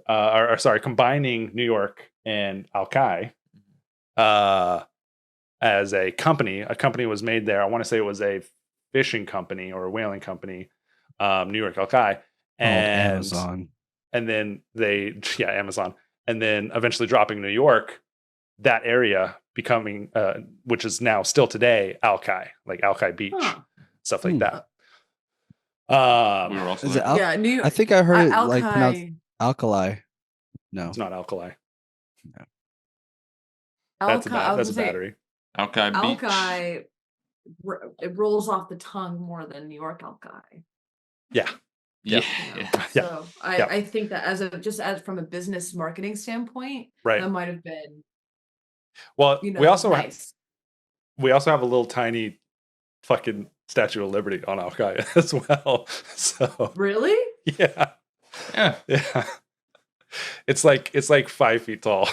combining New York and Alkai, as a company. A company was made there. I want to say it was a fishing company or a whaling company, New York Alki, and Amazon. And then Amazon, and then eventually dropping New York, that area becoming, which is now still today, Alki, like Alki Beach, stuff like that. We were also there. I think I heard it Alki. like pronounced alkali. No, it's not alkali. No. That's a battery. Alki Beach. Alki, it rolls off the tongue more than New York Alki. Yeah. So I think that as from a business marketing standpoint, right, that might have been. Well, we also have a little tiny fucking Statue of Liberty on Alki as well. So really, yeah. It's like 5 feet tall.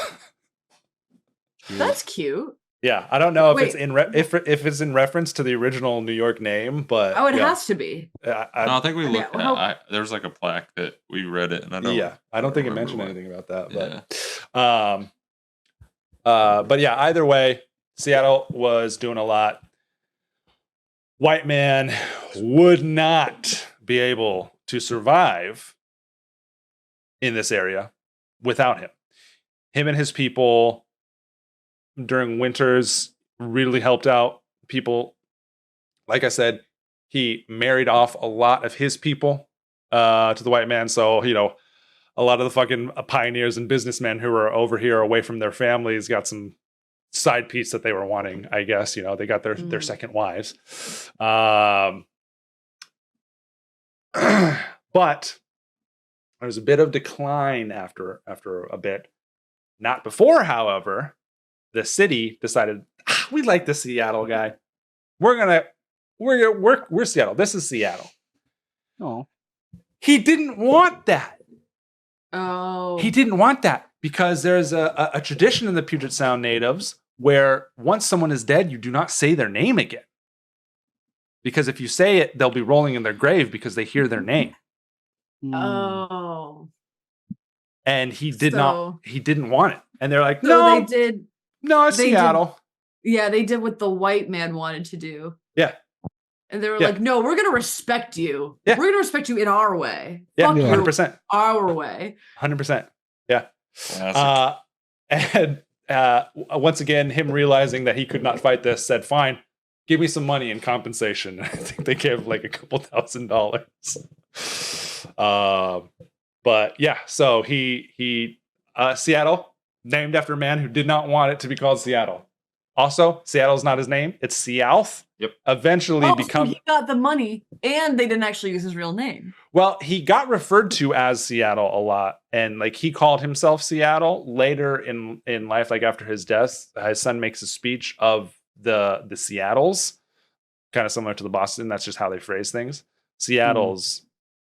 That's cute. Yeah, I don't know if it's if it's in reference to the original New York name, but it has to be. I think we looked at. There's like a plaque that we read it, and I don't. Yeah, I don't think it mentioned anything about that. But yeah, either way, Seattle was doing a lot. White man would not be able to survive in this area without him. Him and his people during winters really helped out people. Like I said, he married off a lot of his people to the white man. So, a lot of the fucking pioneers and businessmen who were over here away from their families got some side piece that they were wanting, I guess. They got their second wives. But there was a bit of decline after a bit. Not before, however, the city decided, we like the Seattle guy. We're Seattle. This is Seattle. Oh. He didn't want that. Oh. He didn't want that because there's a tradition in the Puget Sound natives where once someone is dead, you do not say their name again. Because if you say it, they'll be rolling in their grave because they hear their name. Oh. And he didn't want it. And they're like, no, they did. No, it's Seattle. They did what the white man wanted to do. Yeah. And they were like, no, we're going to respect you. Yeah. We're going to respect you in our way. Yeah, Fuck 100%. Our way. 100%. Yeah. And once again, him realizing that he could not fight this, said, fine, give me some money in compensation. I think they gave like a couple $1,000. But yeah, so he Seattle, named after a man who did not want it to be called Seattle. Also, Seattle's not his name. It's Sealth. Yep. Eventually so he got the money and they didn't actually use his real name. Well, he got referred to as Seattle a lot. And like he called himself Seattle later in life, like after his death, his son makes a speech of the Seattles, kind of similar to the Boston. That's just how they phrase things. Seattle's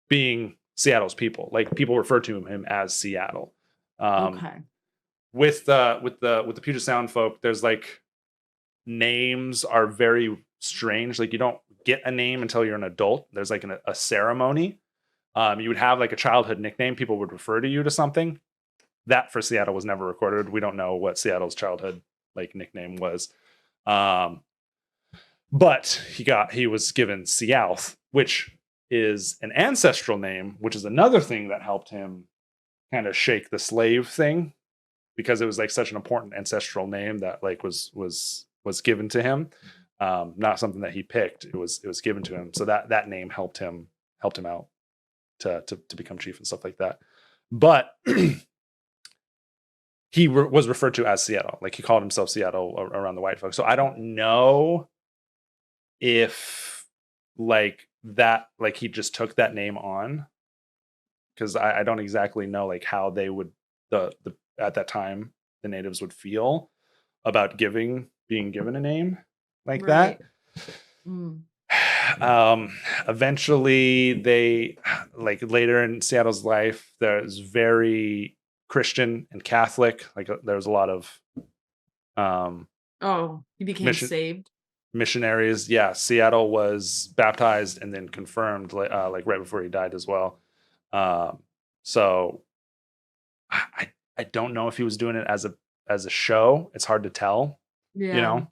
being Seattle's people. Like people refer to him as Seattle. Okay. With the Puget Sound folk, there's like names are very strange. Like you don't get a name until you're an adult. There's like a ceremony. You would have like a childhood nickname. People would refer to you to something. That for Seattle was never recorded. We don't know what Seattle's childhood like nickname was. But he was given Sealth, which is an ancestral name, which is another thing that helped him kind of shake the slave thing, because it was like such an important ancestral name that like was given to him. Not something that he picked. It was given to him. So that name helped him out to become chief and stuff like that. But he was referred to as Seattle. Like he called himself Seattle around the white folks. So I don't know if like that, like he just took that name on, because I don't exactly know like how they would at that time the natives would feel about being given a name like that. Eventually they, like later in Seattle's life, there's very Christian and Catholic. Like there was a lot of he became saved. Missionaries. Yeah, Seattle was baptized and then confirmed like right before he died as well. So I don't know if he was doing it as a show. It's hard to tell. Yeah.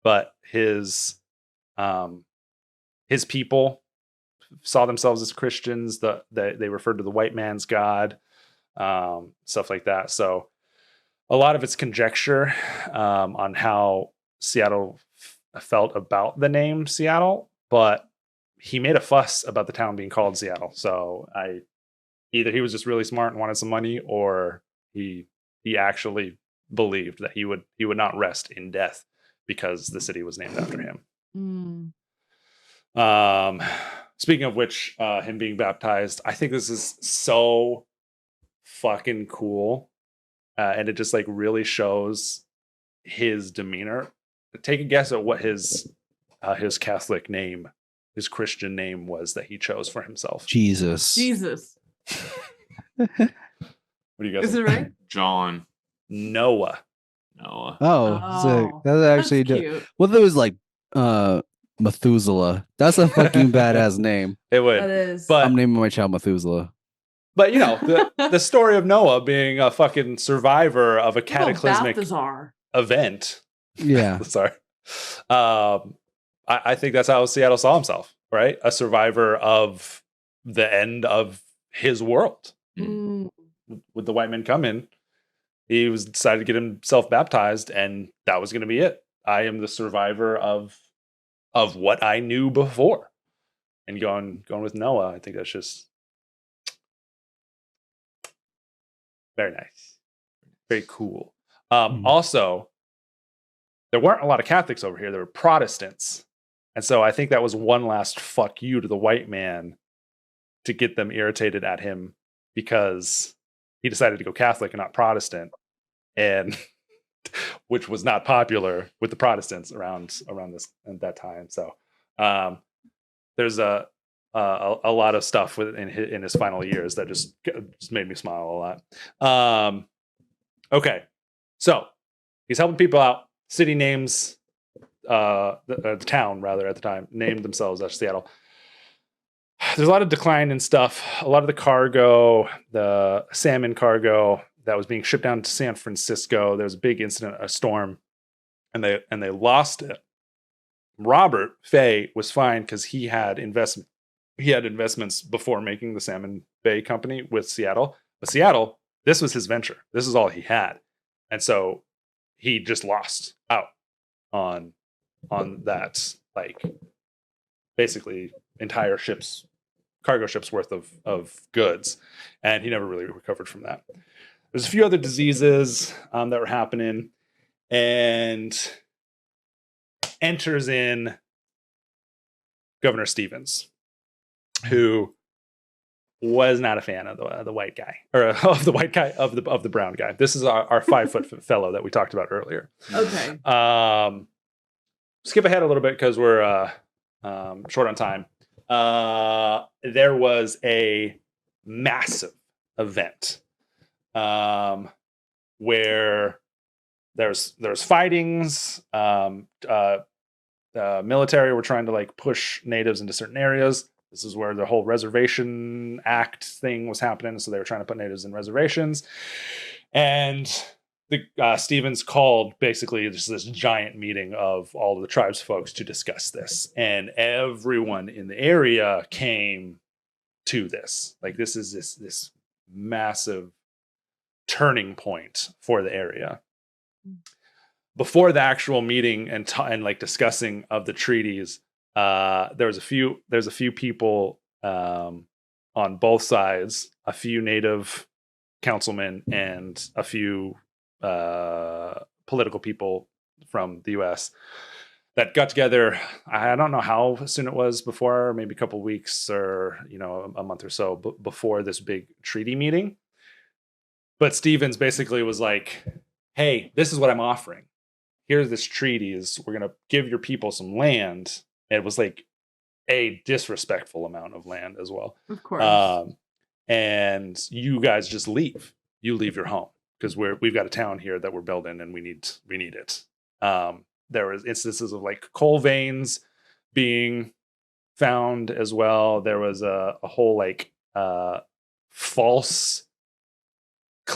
But his people saw themselves as Christians. They referred to the white man's God, stuff like that. So a lot of it's conjecture on how Seattle felt about the name Seattle, but he made a fuss about the town being called Seattle. So either he was just really smart and wanted some money, or he actually believed that he would not rest in death because the city was named after him. Speaking of which, him being baptized, I think this is so fucking cool. And it just like really shows his demeanor. Take a guess at what his Catholic name, his Christian name was that he chose for himself. Jesus. What do you guys? Is it right? John. Noah. Oh, sick. That's actually cute. Well, there was like Methuselah. That's a fucking badass name. It would. That is. But I'm naming my child Methuselah. But you know, the story of Noah being a fucking survivor of a cataclysmic event. Yeah. Sorry. I think that's how Seattle saw himself, right? A survivor of the end of his world. With the white men coming, he was decided to get himself baptized, and that was going to be it. I am the survivor of what I knew before. And going with Noah, I think that's just very nice. Very cool. Also, there weren't a lot of Catholics over here. There were Protestants. And so I think that was one last fuck you to the white man to get them irritated at him because he decided to go Catholic and not Protestant, and which was not popular with the Protestants around this at that time. So there's a lot of stuff in his final years that just made me smile a lot. Okay, so he's helping people out. City names, the town rather at the time named themselves as Seattle. There's a lot of decline in stuff. A lot of the cargo, the salmon cargo that was being shipped down to San Francisco, there was a big incident, a storm, and they lost it. Robert Fay was fine because he had investments before making the Salmon Bay Company with Seattle. But Seattle, this was his venture. This is all he had, and so he just lost out on that, like basically entire cargo ships worth of goods, and he never really recovered from that. There's a few other diseases that were happening, and enters in Governor Stevens, who was not a fan of the white guy, or of the brown guy. This is our 5-foot fellow that we talked about earlier. Okay. Skip ahead a little bit because we're short on time. There was a massive event where there's fightings. Military were trying to like push natives into certain areas. This is where the whole Reservation Act thing was happening. So they were trying to put natives in reservations. And the Stevens called basically just this giant meeting of all of the tribes folks to discuss this. And everyone in the area came to this. Like this is this massive turning point for the area. Before the actual meeting and like discussing of the treaties, there's a few people on both sides, a few native councilmen and a few political people from the U.S. that got together. I don't know how soon it was before, maybe a couple weeks or a month or so before this big treaty meeting. But Stevens basically was like, "Hey, this is what I'm offering. Here's this treaties. We're gonna give your people some land." It was like a disrespectful amount of land as well. Of course. And you guys just leave. You leave your home because we've got a town here that we're building and we need it. There was instances of like coal veins being found as well. There was a whole like false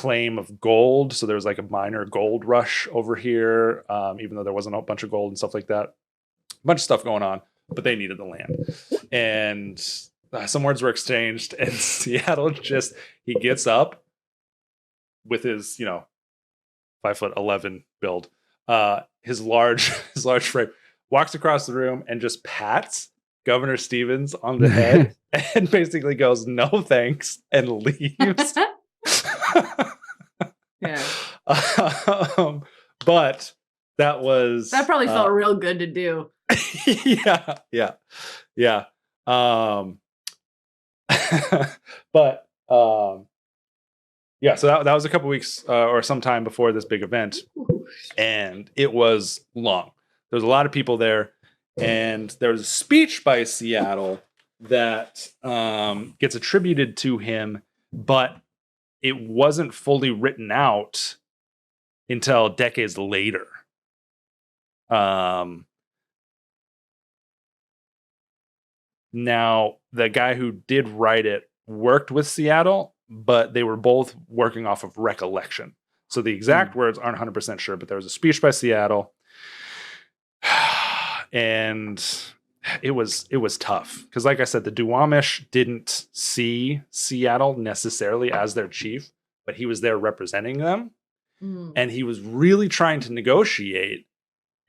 claim of gold. So there was like a minor gold rush over here, even though there wasn't a bunch of gold and stuff like that. A bunch of stuff going on, but they needed the land. And some words were exchanged, and Seattle he gets up with his, 5'11" build, his large frame, walks across the room and just pats Governor Stevens on the head and basically goes, "No thanks," and leaves. Yeah. But that probably felt real good to do. Yeah. But so that was a couple weeks or sometime before this big event, and it was long. There was a lot of people there, and there was a speech by Seattle that gets attributed to him, but it wasn't fully written out until decades later. Now, the guy who did write it worked with Seattle, but they were both working off of recollection. So the exact words aren't 100% sure, but there was a speech by Seattle, and it was tough because, like I said, the Duwamish didn't see Seattle necessarily as their chief, but he was there representing them, and he was really trying to negotiate.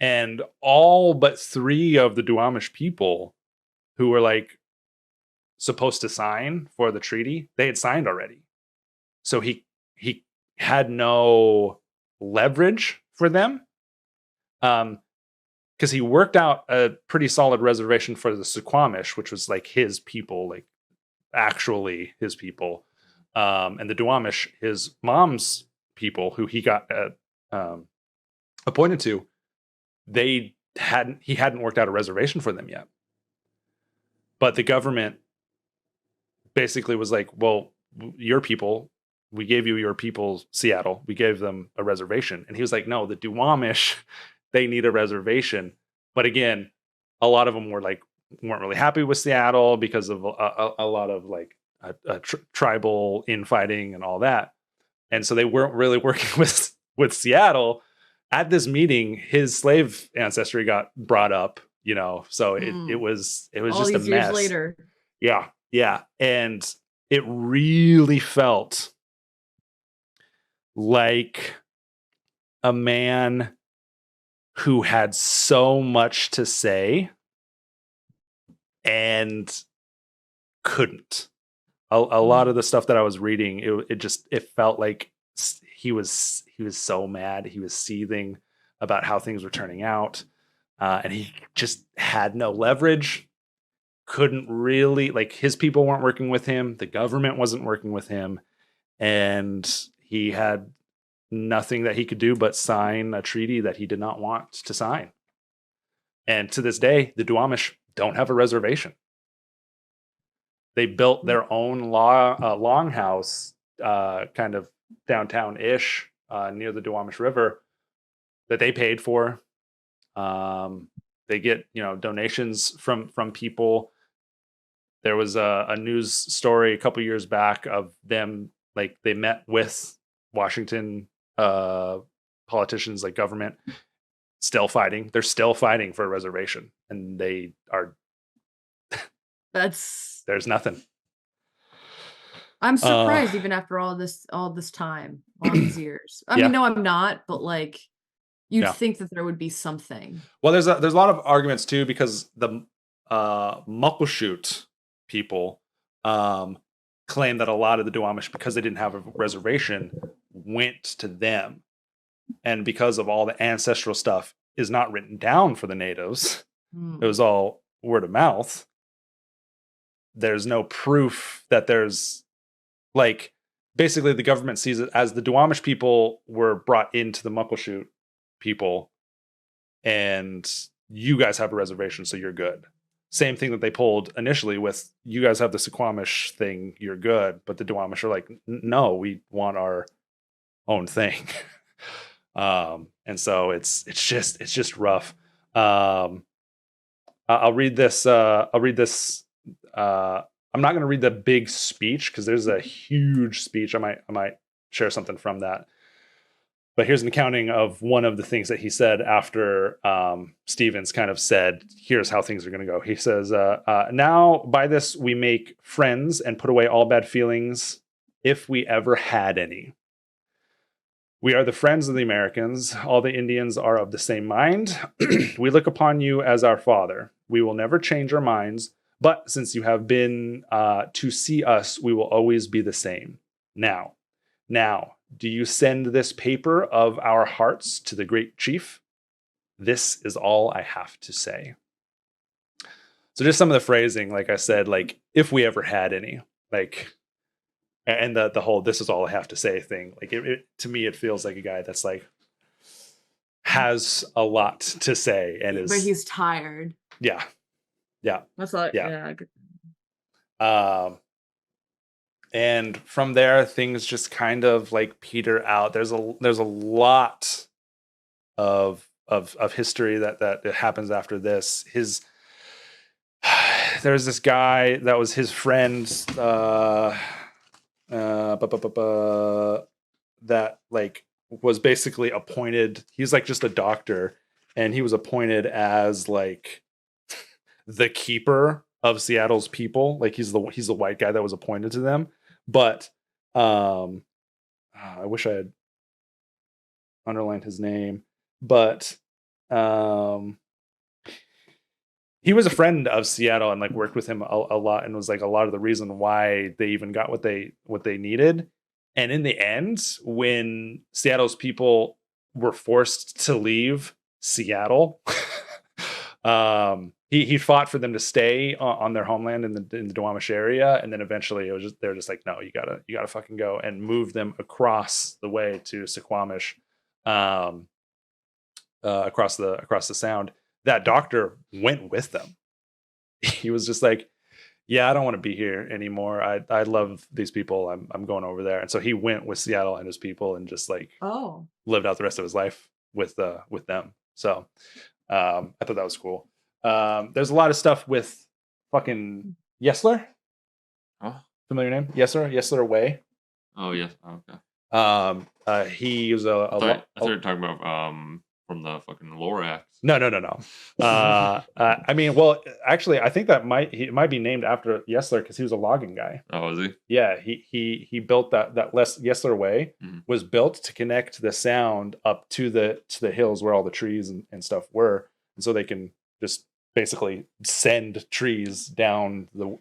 And all but 3 of the Duwamish people who were like supposed to sign for the treaty, they had signed already. So he had no leverage for them. Because he worked out a pretty solid reservation for the Suquamish, which was like his people, like actually his people. And the Duwamish, his mom's people, who he got appointed to, he hadn't worked out a reservation for them yet. But the government basically was like, well, your people, we gave you your people, Seattle, we gave them a reservation. And he was like, no, the Duwamish, they need a reservation. But again, a lot of them weren't really happy with Seattle because of a lot of like tribal infighting and all that. And so they weren't really working with Seattle. At this meeting, his slave ancestry got brought up, so it was all just a mess. Years later. Yeah. And it really felt like a man who had so much to say and couldn't. A lot of the stuff that I was reading, it felt like he was so mad. He was seething about how things were turning out. And he just had no leverage. Couldn't really, like, his people weren't working with him. The government wasn't working with him. And he had nothing that he could do but sign a treaty that he did not want to sign. And to this day, the Duwamish don't have a reservation. They built their own longhouse, kind of downtown-ish, near the Duwamish River, that they paid for. They get, donations from people. There was a news story a couple years back of them, like, they met with Washington politicians, like government, still fighting. They're still fighting for a reservation, and they are. There's nothing. I'm surprised, even after all this time, all these years. I mean, no, I'm not, but like, you'd think that there would be something. Well, there's a lot of arguments too, because the Muckleshoot people claim that a lot of the Duwamish, because they didn't have a reservation, went to them, and because of all the ancestral stuff is not written down for the natives, it was all word of mouth. There's no proof that there's, like, basically the government sees it as the Duwamish people were brought into the Muckleshoot people, and you guys have a reservation, so you're good. Same thing that they pulled initially with, you guys have the Suquamish thing, you're good, but the Duwamish are like, no, we want our own thing. And so it's just rough. I'll read this. I'm not going to read the big speech because there's a huge speech. I might share something from that. But here's an accounting of one of the things that he said after Stevens kind of said, here's how things are going to go. He says, now by this we make friends and put away all bad feelings if we ever had any. We are the friends of the Americans. All the Indians are of the same mind. We look upon you as our father. We will never change our minds. But since you have been to see us, we will always be the same. Now, do you send this paper of our hearts to the great chief? This is all I have to say. So just some of the phrasing, like I said, like if we ever had any, like, and the whole "this is all I have to say" thing, like it to me, it feels like a guy that's like has a lot to say and is, but he's tired. Yeah. That's like yeah. And from there, things just kind of like peter out. There's a lot of history that happens after this. There's this guy that was his friend that like was basically appointed. He's like just a doctor, and he was appointed as like the keeper of Seattle's people. Like he's the white guy that was appointed to them. But I wish I had underlined his name, but he was a friend of Seattle and like worked with him a lot, and was like a lot of the reason why they even got what they needed. And in the end, when Seattle's people were forced to leave Seattle, he fought for them to stay on their homeland in the Duwamish area, and then eventually they're just like, no, you gotta fucking go, and move them across the way to Suquamish, across the Sound. That doctor went with them. He was just like, yeah, I don't want to be here anymore. I love these people. I'm going over there. And so he went with Seattle and his people and just like lived out the rest of his life with them. So I thought that was cool. There's a lot of stuff with fucking Yesler. Oh, familiar name? Yesler Way. Oh yes. Okay. He was I thought you were talking about from the fucking Lorax. No. I mean, well, actually, I think it might be named after Yesler because he was a logging guy. Oh, is he? Yeah, he built that Yesler Way was built to connect the Sound up to the hills where all the trees and stuff were, and so they can just basically send trees down the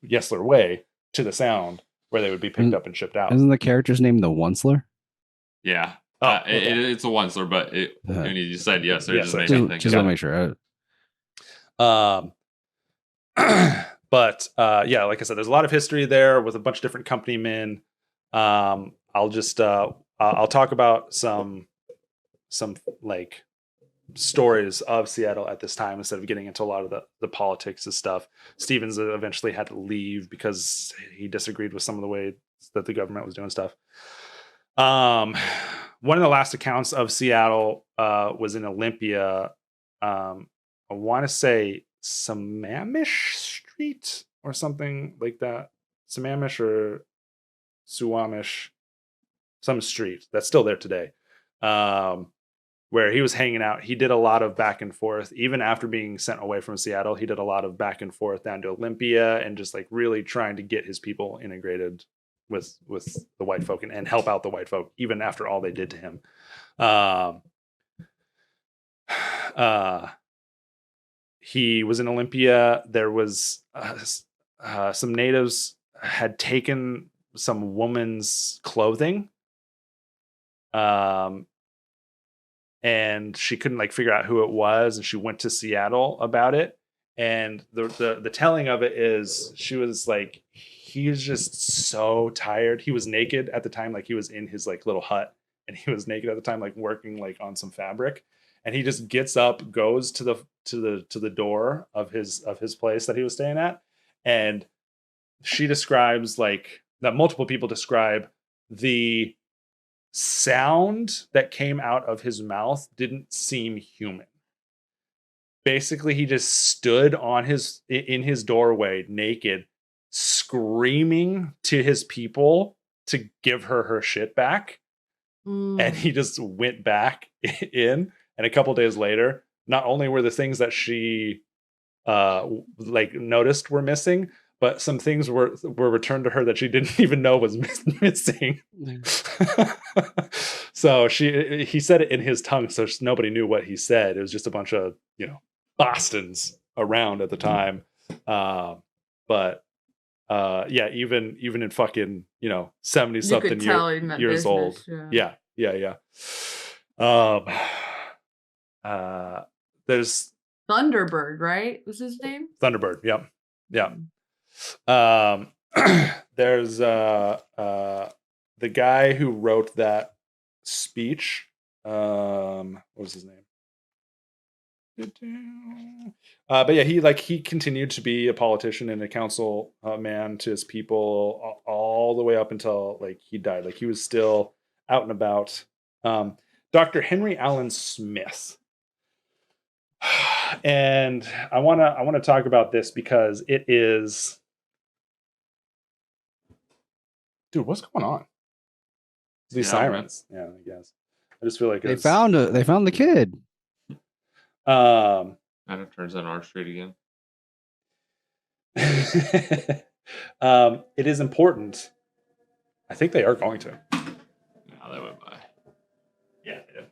Yesler Way to the Sound where they would be picked up and shipped out. Isn't the character's name the Onceler? Yeah. Okay. It's a Onceler, but when you said yes, just made just me think. Just want to make sure. But yeah, like I said, there's a lot of history there with a bunch of different company men. I'll just I'll talk about some like stories of Seattle at this time instead of getting into a lot of the politics and stuff. Stevens eventually had to leave because he disagreed with some of the way that the government was doing stuff. One of the last accounts of Seattle was in Olympia. I want to say Sammamish Street or something like that. Sammamish or Suwamish, some street that's still there today. Where he was hanging out. He did a lot of back and forth. Even after being sent away from Seattle, he did a lot of back and forth down to Olympia and just like really trying to get his people integrated with the white folk and help out the white folk, even after all they did to him. He was in Olympia. There was some natives had taken some woman's clothing, and she couldn't like figure out who it was, and she went to Seattle about it. And the telling of it is she was like, he was just so tired. He was naked at the time, like he was in his like little hut, and he was naked at the time, like working like on some fabric. And he just gets up, goes to the door of his place that he was staying at, and she describes like that. Multiple people describe the sound that came out of his mouth didn't seem human. Basically, he just stood in his doorway naked, screaming to his people to give her shit back. And he just went back in, and a couple days later, not only were the things that she like noticed were missing, but some things were returned to her that she didn't even know was missing. So he said it in his tongue, so nobody knew what he said. It was just a bunch of Bostons around at the time. But yeah, even in fucking 70 something years old. Yeah. There's Thunderbird, right? Was his name? Thunderbird. Yeah. There's the guy who wrote that speech. What was his name? But yeah, he continued to be a politician and a council man to his people all the way up until he died. He was still out and about. Dr. Henry Allen Smith. And I want to talk about this because it is, dude, what's going on? These sirens. Yeah, I guess. I just feel like they found the kid. And it turns on our street again. It is important. I think they are going to. No, they went by. Yeah, they did.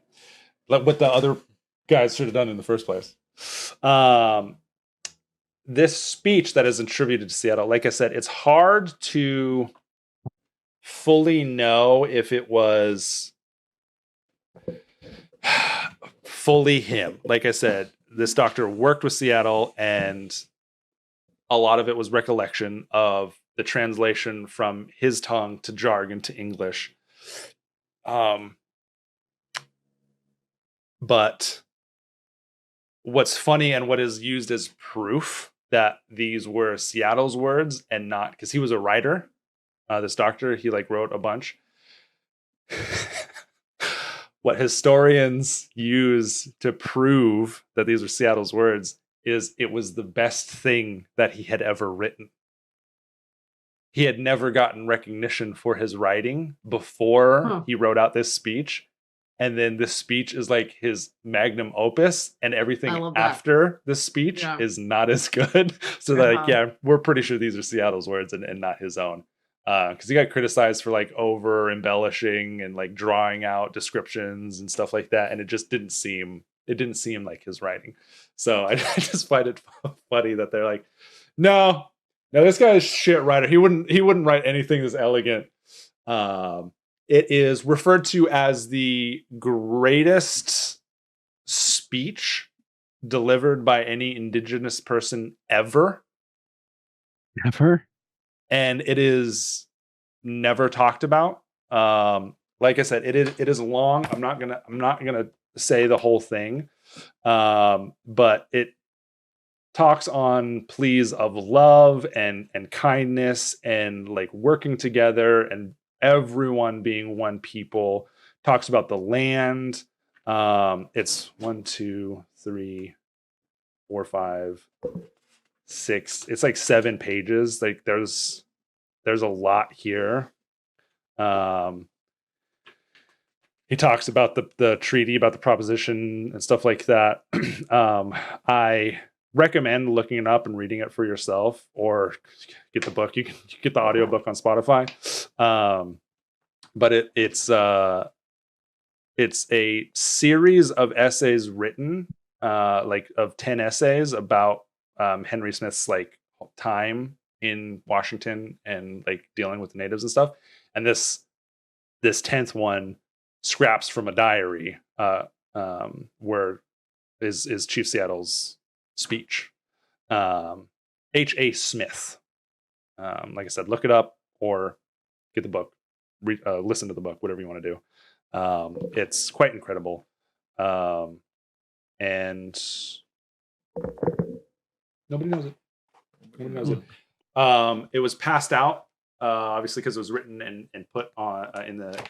Like what the other guys should have done in the first place. This speech that is attributed to Seattle, like I said, it's hard to fully know if it was fully him. Like I said, this doctor worked with Seattle, and a lot of it was recollection of the translation from his tongue to jargon to English. But what's funny and what is used as proof that these were Seattle's words and not, because he was a writer, this doctor, he wrote a bunch. What historians use to prove that these are Seattle's words is it was the best thing that he had ever written. He had never gotten recognition for his writing before he wrote out this speech. And then this speech is his magnum opus, and everything after this speech is not as good. So we're pretty sure these are Seattle's words and not his own. Because he got criticized for over embellishing and drawing out descriptions and stuff like that, and it just didn't seem like his writing. So I just find it funny that they're no, this guy is shit writer. He wouldn't write anything this elegant. It is referred to as the greatest speech delivered by any indigenous person ever. Ever? And it is never talked about. Like I said, it is long. I'm not gonna say the whole thing, but it talks on pleas of love and kindness and working together and everyone being one people. Talks about the land. It's 1, 2, 3, 4, 5, 6. It's 7 pages. There's a lot here. He talks about the treaty, about the proposition and stuff like that. I recommend looking it up and reading it for yourself, or get the book. You can get the audiobook on Spotify. But it's a series of essays written, of 10 essays about Henry Smith's time in Washington and dealing with the natives and stuff. And this 10th one scraps from a diary where is Chief Seattle's speech. H.A. Smith. Like I said, look it up or get the book, listen to the book, whatever you want to do. It's quite incredible. And nobody knows it. It was passed out, obviously, because it was written and put on in the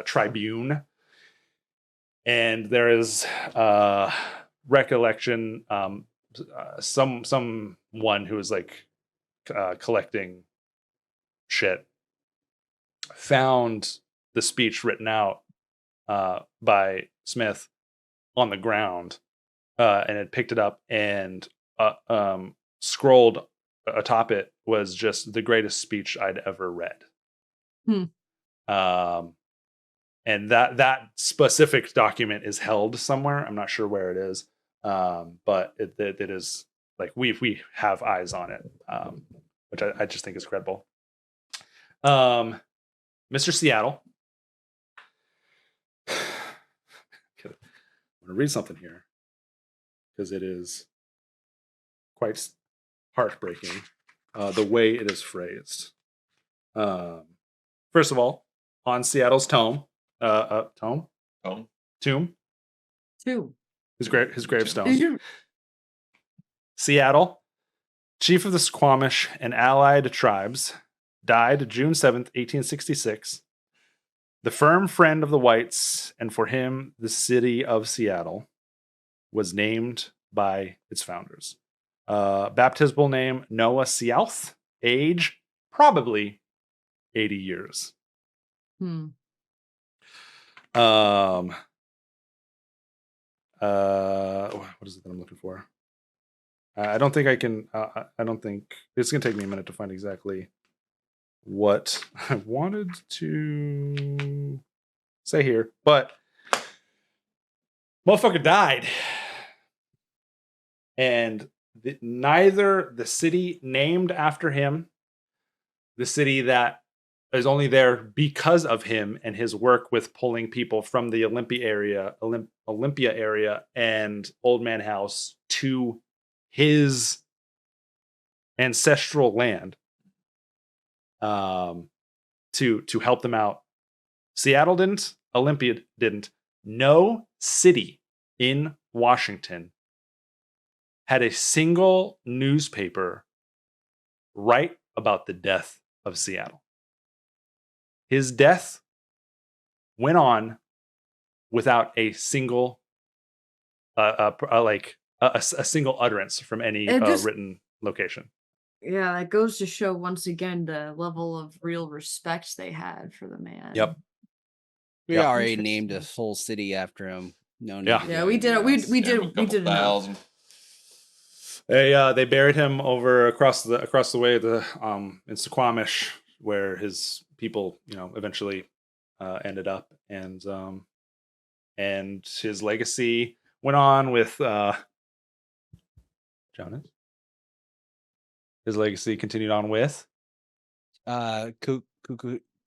Tribune. And there is recollection, someone who was collecting shit found the speech written out by Smith on the ground, and had picked it up and scrolled atop it was just the greatest speech I'd ever read. And that specific document is held somewhere. I'm not sure where it is, but it is like we have eyes on it, which I just think is credible. Mr. Seattle. I'm going to read something here because it is quite heartbreaking the way it is phrased. First of all, on Seattle's tomb. His gravestone. Seattle, chief of the Squamish and allied tribes, died June 7th, 1866. The firm friend of the whites, and for him, the city of Seattle, was named by its founders. Baptismal name, Noah Sealth. Age, probably 80 years. What is it that I'm looking for? I don't think I can. I don't think it's gonna take me a minute to find exactly what I wanted to say here, but motherfucker died, and neither the city named after him, the city that is only there because of him and his work with pulling people from the Olympia area and Old Man House to his ancestral land, to help them out. Seattle didn't, Olympia didn't. No city in Washington had a single newspaper write about the death of Seattle. His death went on without a single, a single utterance from any written location. Yeah, that goes to show once again the level of real respect they had for the man. Yep. We already named a whole city after him. No need. Yeah, we did. We did. $1,000. They buried him over across the way in Squamish, where his people, eventually ended up, and his legacy went on with Jonas. His legacy continued on with Kiko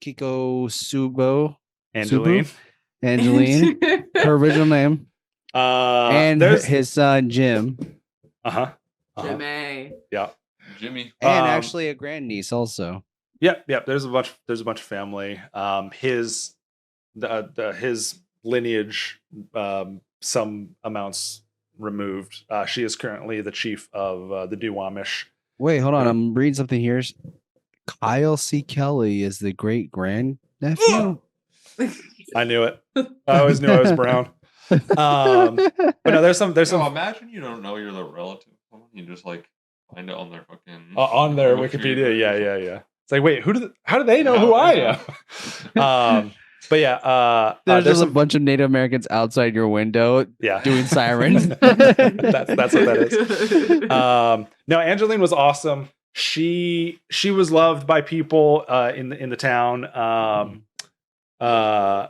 Subo. Angeline. Her original name. And his son Jim. Jimmy. Yeah. Jimmy. And actually a grandniece also. Yep. There's a bunch of family. His lineage, some amounts removed. She is currently the chief of the Duwamish. Wait, hold on. I'm reading something here. Kyle C. Kelly is the great grandnephew. I knew it. I always knew I was brown. But no, there's some. Imagine you don't know you're the relative. You just find it on their fucking on their Wikipedia. Yeah. It's like, wait, how do they know who I am? But yeah, there's just a bunch of Native Americans outside your window, doing sirens. that's what that is. No, Angeline was awesome. She was loved by people in the town.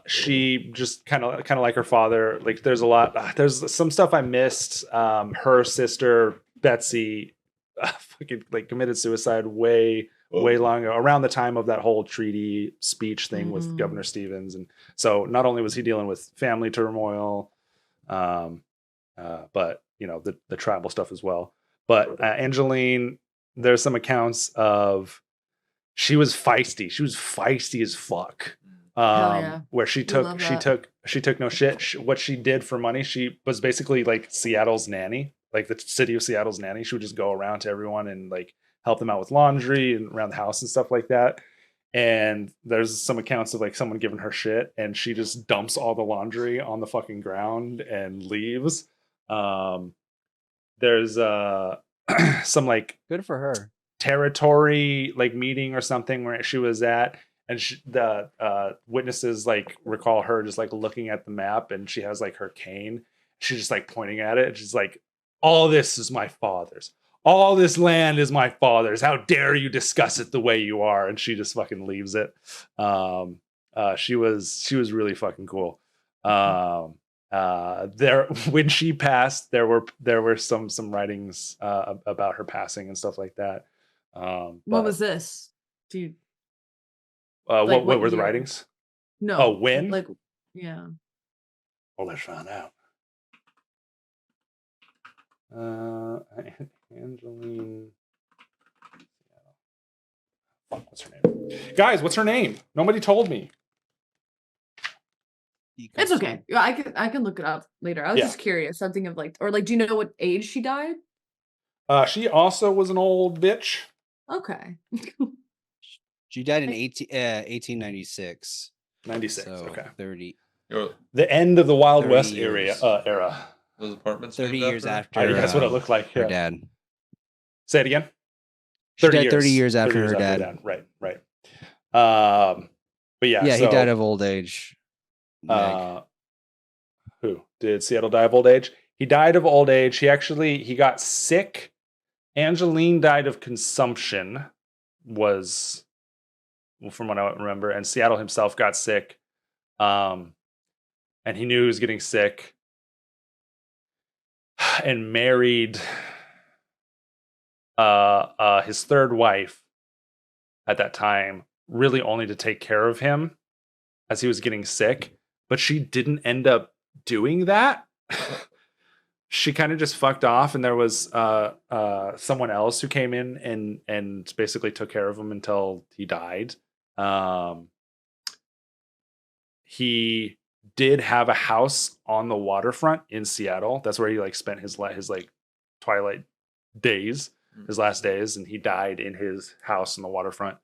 She just kind of like her father. Like, there's some stuff I missed. Her sister Betsy fucking committed suicide way long ago, around the time of that whole treaty speech thing with Governor Stevens. And so not only was he dealing with family turmoil, but the tribal stuff as well. But Angeline, there's some accounts of she was feisty. She was feisty as fuck. Where she took no shit. What she did for money, she was basically like Seattle's nanny, like the city of Seattle's nanny. She would just go around to everyone and help them out with laundry and around the house and stuff like that. And there's some accounts of someone giving her shit, and she just dumps all the laundry on the fucking ground and leaves. There's some good for her territory meeting or something where she was at, and the witnesses like recall her just like looking at the map, and she has like her cane. She's just like pointing at it, and she's like, "All this is my father's. All this land is my father's. How dare you discuss it the way you are?" And she just fucking leaves it. She was really fucking cool. There when she passed, there were some writings about her passing and stuff like that. What was this, dude? What were the writings? No. Oh, when? Like, yeah. Well, let's find out. Angeline. Fuck, what's her name? Guys, what's her name? Nobody told me. It's okay. Yeah, I can look it up later. I was just curious. Something of like, or like, do you know what age she died? She also was an old bitch. Okay. She died in 1896. 96. So okay. 30. The end of the Wild West era. Those apartments. 30 years after. That's what it looked like. Her dad. Say it again. She died 30 years after her dad. Right. But yeah. Yeah, he died of old age. Who did Seattle die of old age? He died of old age. He got sick. Angeline died of consumption, from what I remember, and Seattle himself got sick, and he knew he was getting sick, and married his third wife at that time, really only to take care of him as he was getting sick. But she didn't end up doing that. She kind of just fucked off, and there was someone else who came in and basically took care of him until he died. He did have a house on the waterfront in Seattle. That's where he like spent his like twilight days, his last days, and he died in his house on the waterfront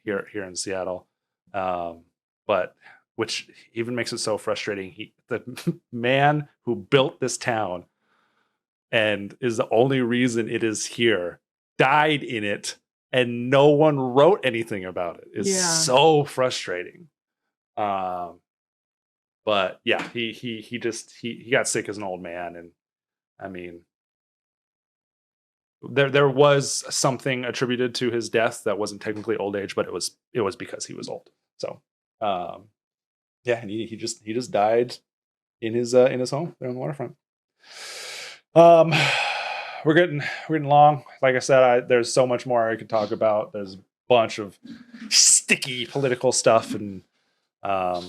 here in Seattle. But which even makes it so frustrating. The man who built this town and is the only reason it is here died in it, and no one wrote anything about it. It's so frustrating. But yeah, he got sick as an old man, and I mean, there was something attributed to his death that wasn't technically old age, but it was because he was old. So yeah, and he just died in his home there on the waterfront. We're getting long. Like I said, there's so much more I could talk about. There's a bunch of sticky political stuff and a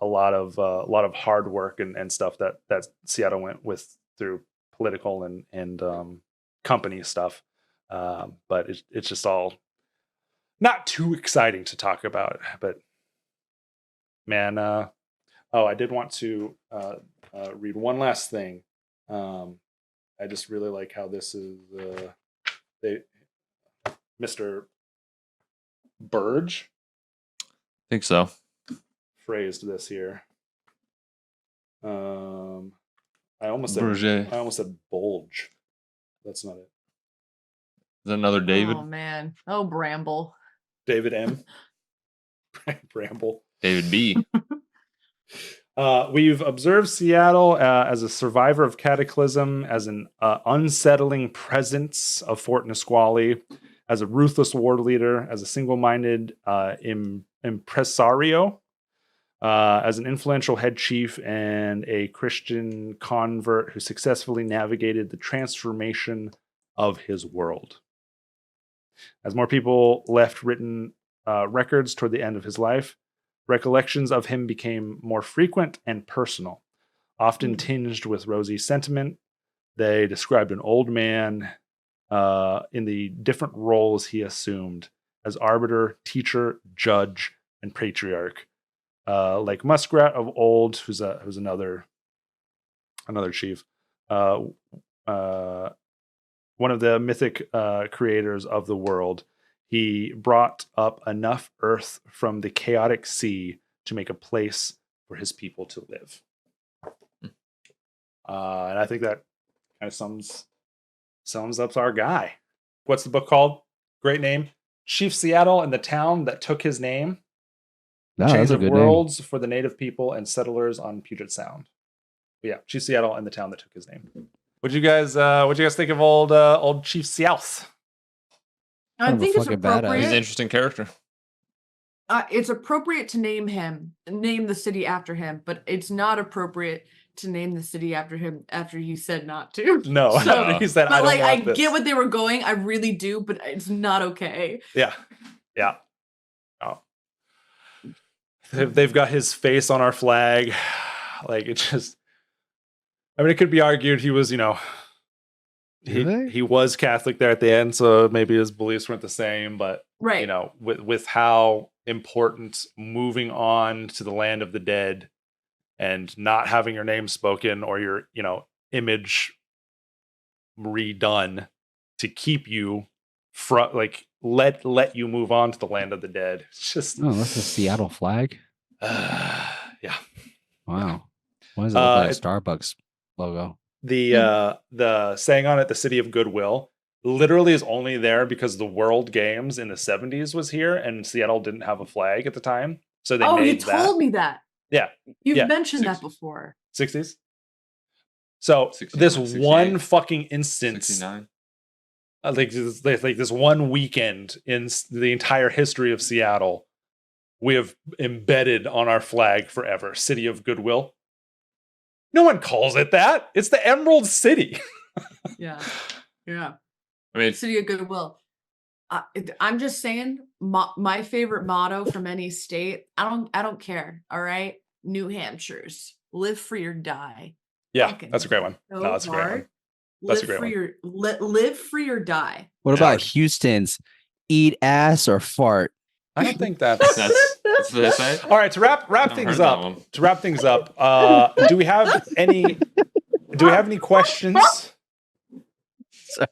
lot of hard work and stuff that Seattle went with through political and company stuff. But it's just all not too exciting to talk about. But man, I did want to read one last thing. I just really like how this is Mr. Buerge. I think so. Phrased this here. I almost said Bulge. That's not it. Is that another David? Oh man. Oh, Bramble. David M. Bramble. David B. We've observed Seattle as a survivor of cataclysm, as an unsettling presence of Fort Nisqually, as a ruthless war leader, as a single-minded impresario, as an influential head chief and a Christian convert who successfully navigated the transformation of his world. As more people left written records toward the end of his life, recollections of him became more frequent and personal, often tinged with rosy sentiment. They described an old man in the different roles he assumed as arbiter, teacher, judge, and patriarch. Like Muskrat of old, who's another chief. One of the mythic creators of the world. He brought up enough earth from the chaotic sea to make a place for his people to live. And I think that kind of sums up our guy. What's the book called? Great name. Chief Seattle and the town that took his name. No, Change that's a of good worlds for the native people and settlers on Puget Sound. But yeah, Chief Seattle and the town that took his name. What'd you guys think of old Chief Seattle? I think it's appropriate. He's an interesting character. It's appropriate to name the city after him, but it's not appropriate to name the city after him after he said not to. No, So, he said, but I get what they were going. I really do, but it's not okay. Yeah. Oh. They've got his face on our flag. Like, it just, I mean, it could be argued he was, he was Catholic there at the end, so maybe his beliefs weren't the same, but right. With how important moving on to the land of the dead and not having your name spoken or your, image redone to keep you from, like, let you move on to the land of the dead. It's just, that's the Seattle flag. Yeah. Wow. Why does it look like a Starbucks logo? The saying on it, the City of Goodwill, literally is only there because the World Games in the 70s was here and Seattle didn't have a flag at the time. So they made that. You told me that. Yeah. You've mentioned that before. 60s. So 69, this 68, one fucking instance, 69. Like this one weekend in the entire history of Seattle, we have embedded on our flag forever, City of Goodwill. No one calls it that. It's the Emerald City. Yeah. I mean, City of Goodwill. I'm just saying, my favorite motto from any state. I don't care. All right, New Hampshire's live free or die. Yeah, that's a great one. So no, that's a great one. That's a great one. Live free or die. What about Houston's eat ass or fart? I don't think that's what they say. All right, to wrap things up. Do we have any questions? Sorry.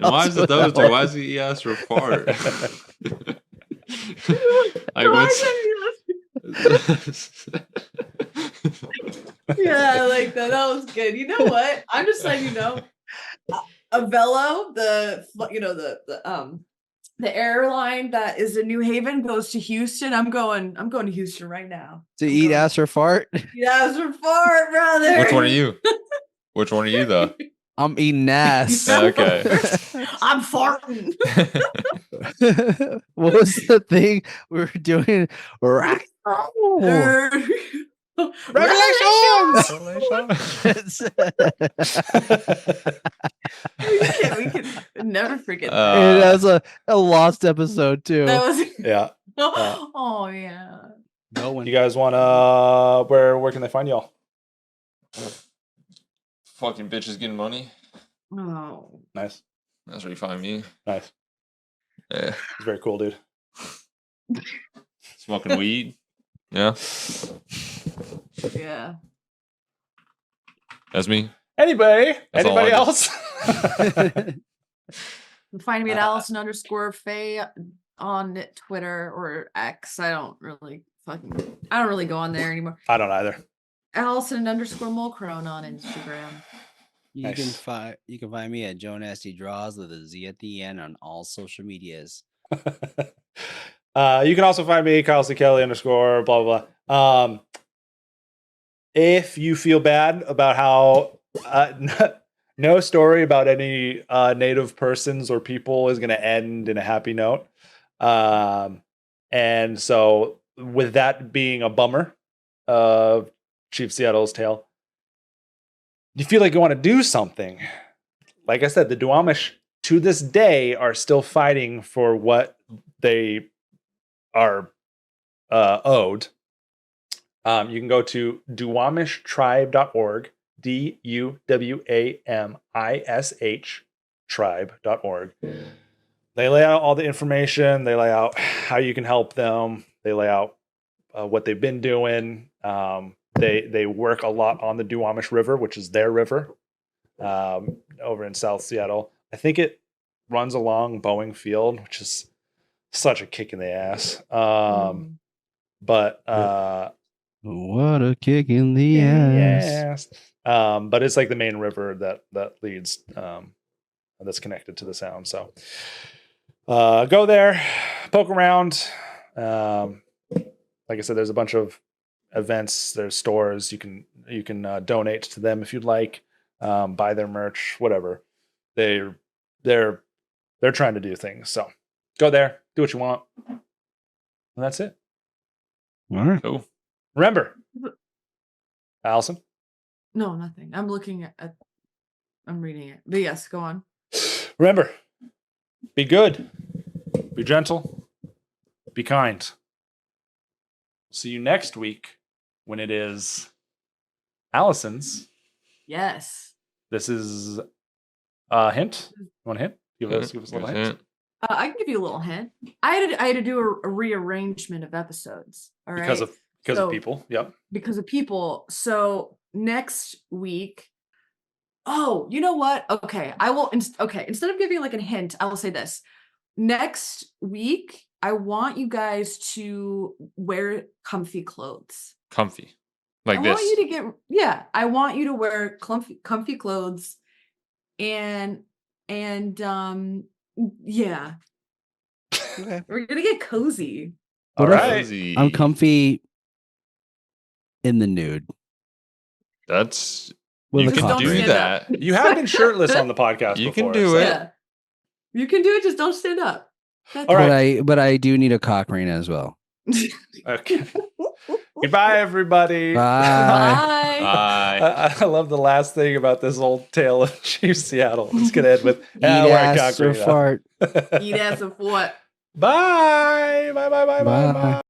Why is it those two? Why is he asked for fart? Yeah, I like that. That was good. You know what? I'm just letting you know. Avello, the airline that is in New Haven goes to Houston. I'm going to Houston right now. To eat ass or fart? Eat ass or fart, brother. Which one are you? Which one are you though? I'm eating ass. Okay. I'm farting. What was the thing we were doing? Revelations! we can never forget that. That was a lost episode too. That was yeah. Oh yeah. No one. You guys want where can they find y'all? Fucking bitches getting money. Oh. Nice. That's where you find me. Nice. Yeah. It's very cool, dude. Smoking weed. Yeah. Yeah. That's me. Anybody else? Find me at Allison_Faye on Twitter or X. I don't really go on there anymore. I don't either. Allison_Mulcrone on Instagram. You can find me at Joe Nasty Draws with a Z at the end on all social medias. You can also find me Kyle C. Kelly _ blah blah blah. If you feel bad about how no story about any native persons or people is going to end in a happy note, and so with that being a bummer of Chief Seattle's tale, you feel like you want to do something. Like I said, the Duwamish to this day are still fighting for what they are owed. You can go to duwamishtribe.org, DUWAMISH tribe.org. They lay out all the information. They lay out how you can help them. They lay out what they've been doing. They work a lot on the Duwamish River, which is their river, over in South Seattle. I think it runs along Boeing Field, which is such a kick in the ass. But what a kick in the ass. But it's like the main river that leads that's connected to the sound. So Go there, poke around. Like I said, there's a bunch of events. There's stores. You can donate to them if you'd like. Buy their merch, whatever. They're trying to do things. So go there, do what you want, and that's it. All right. Cool. Remember, Allison. No, nothing. I'm looking at. I'm reading it. But yes, go on. Remember, be good, be gentle, be kind. See you next week when it is Allison's. Yes. This is a hint. You want a hint? Give us a little hint. I can give you a little hint. I had to do a rearrangement of episodes. All right. Because of people. Yep. Because of people. So next week. Oh, you know what? Okay, I will. Okay, instead of giving like a hint, I will say this. Next week, I want you guys to wear comfy clothes. Comfy, like I this. want you to I want you to wear comfy clothes, and yeah. Okay. We're gonna get cozy. All right. Cozy. I'm comfy in the nude. That's With you a can cock do ring. that. You have been shirtless on the podcast You before. can do it. Yeah. You can do it. Just don't stand up. That's All right. But I do need a cock ring as well. Okay. Goodbye, everybody. Bye. Bye. I love the last thing about this old tale of Chief Seattle. It's gonna end with Eat wear a ass cock or ring now. fart. Eat ass of what? Bye. Bye. Bye. Bye. Bye. Bye. Bye.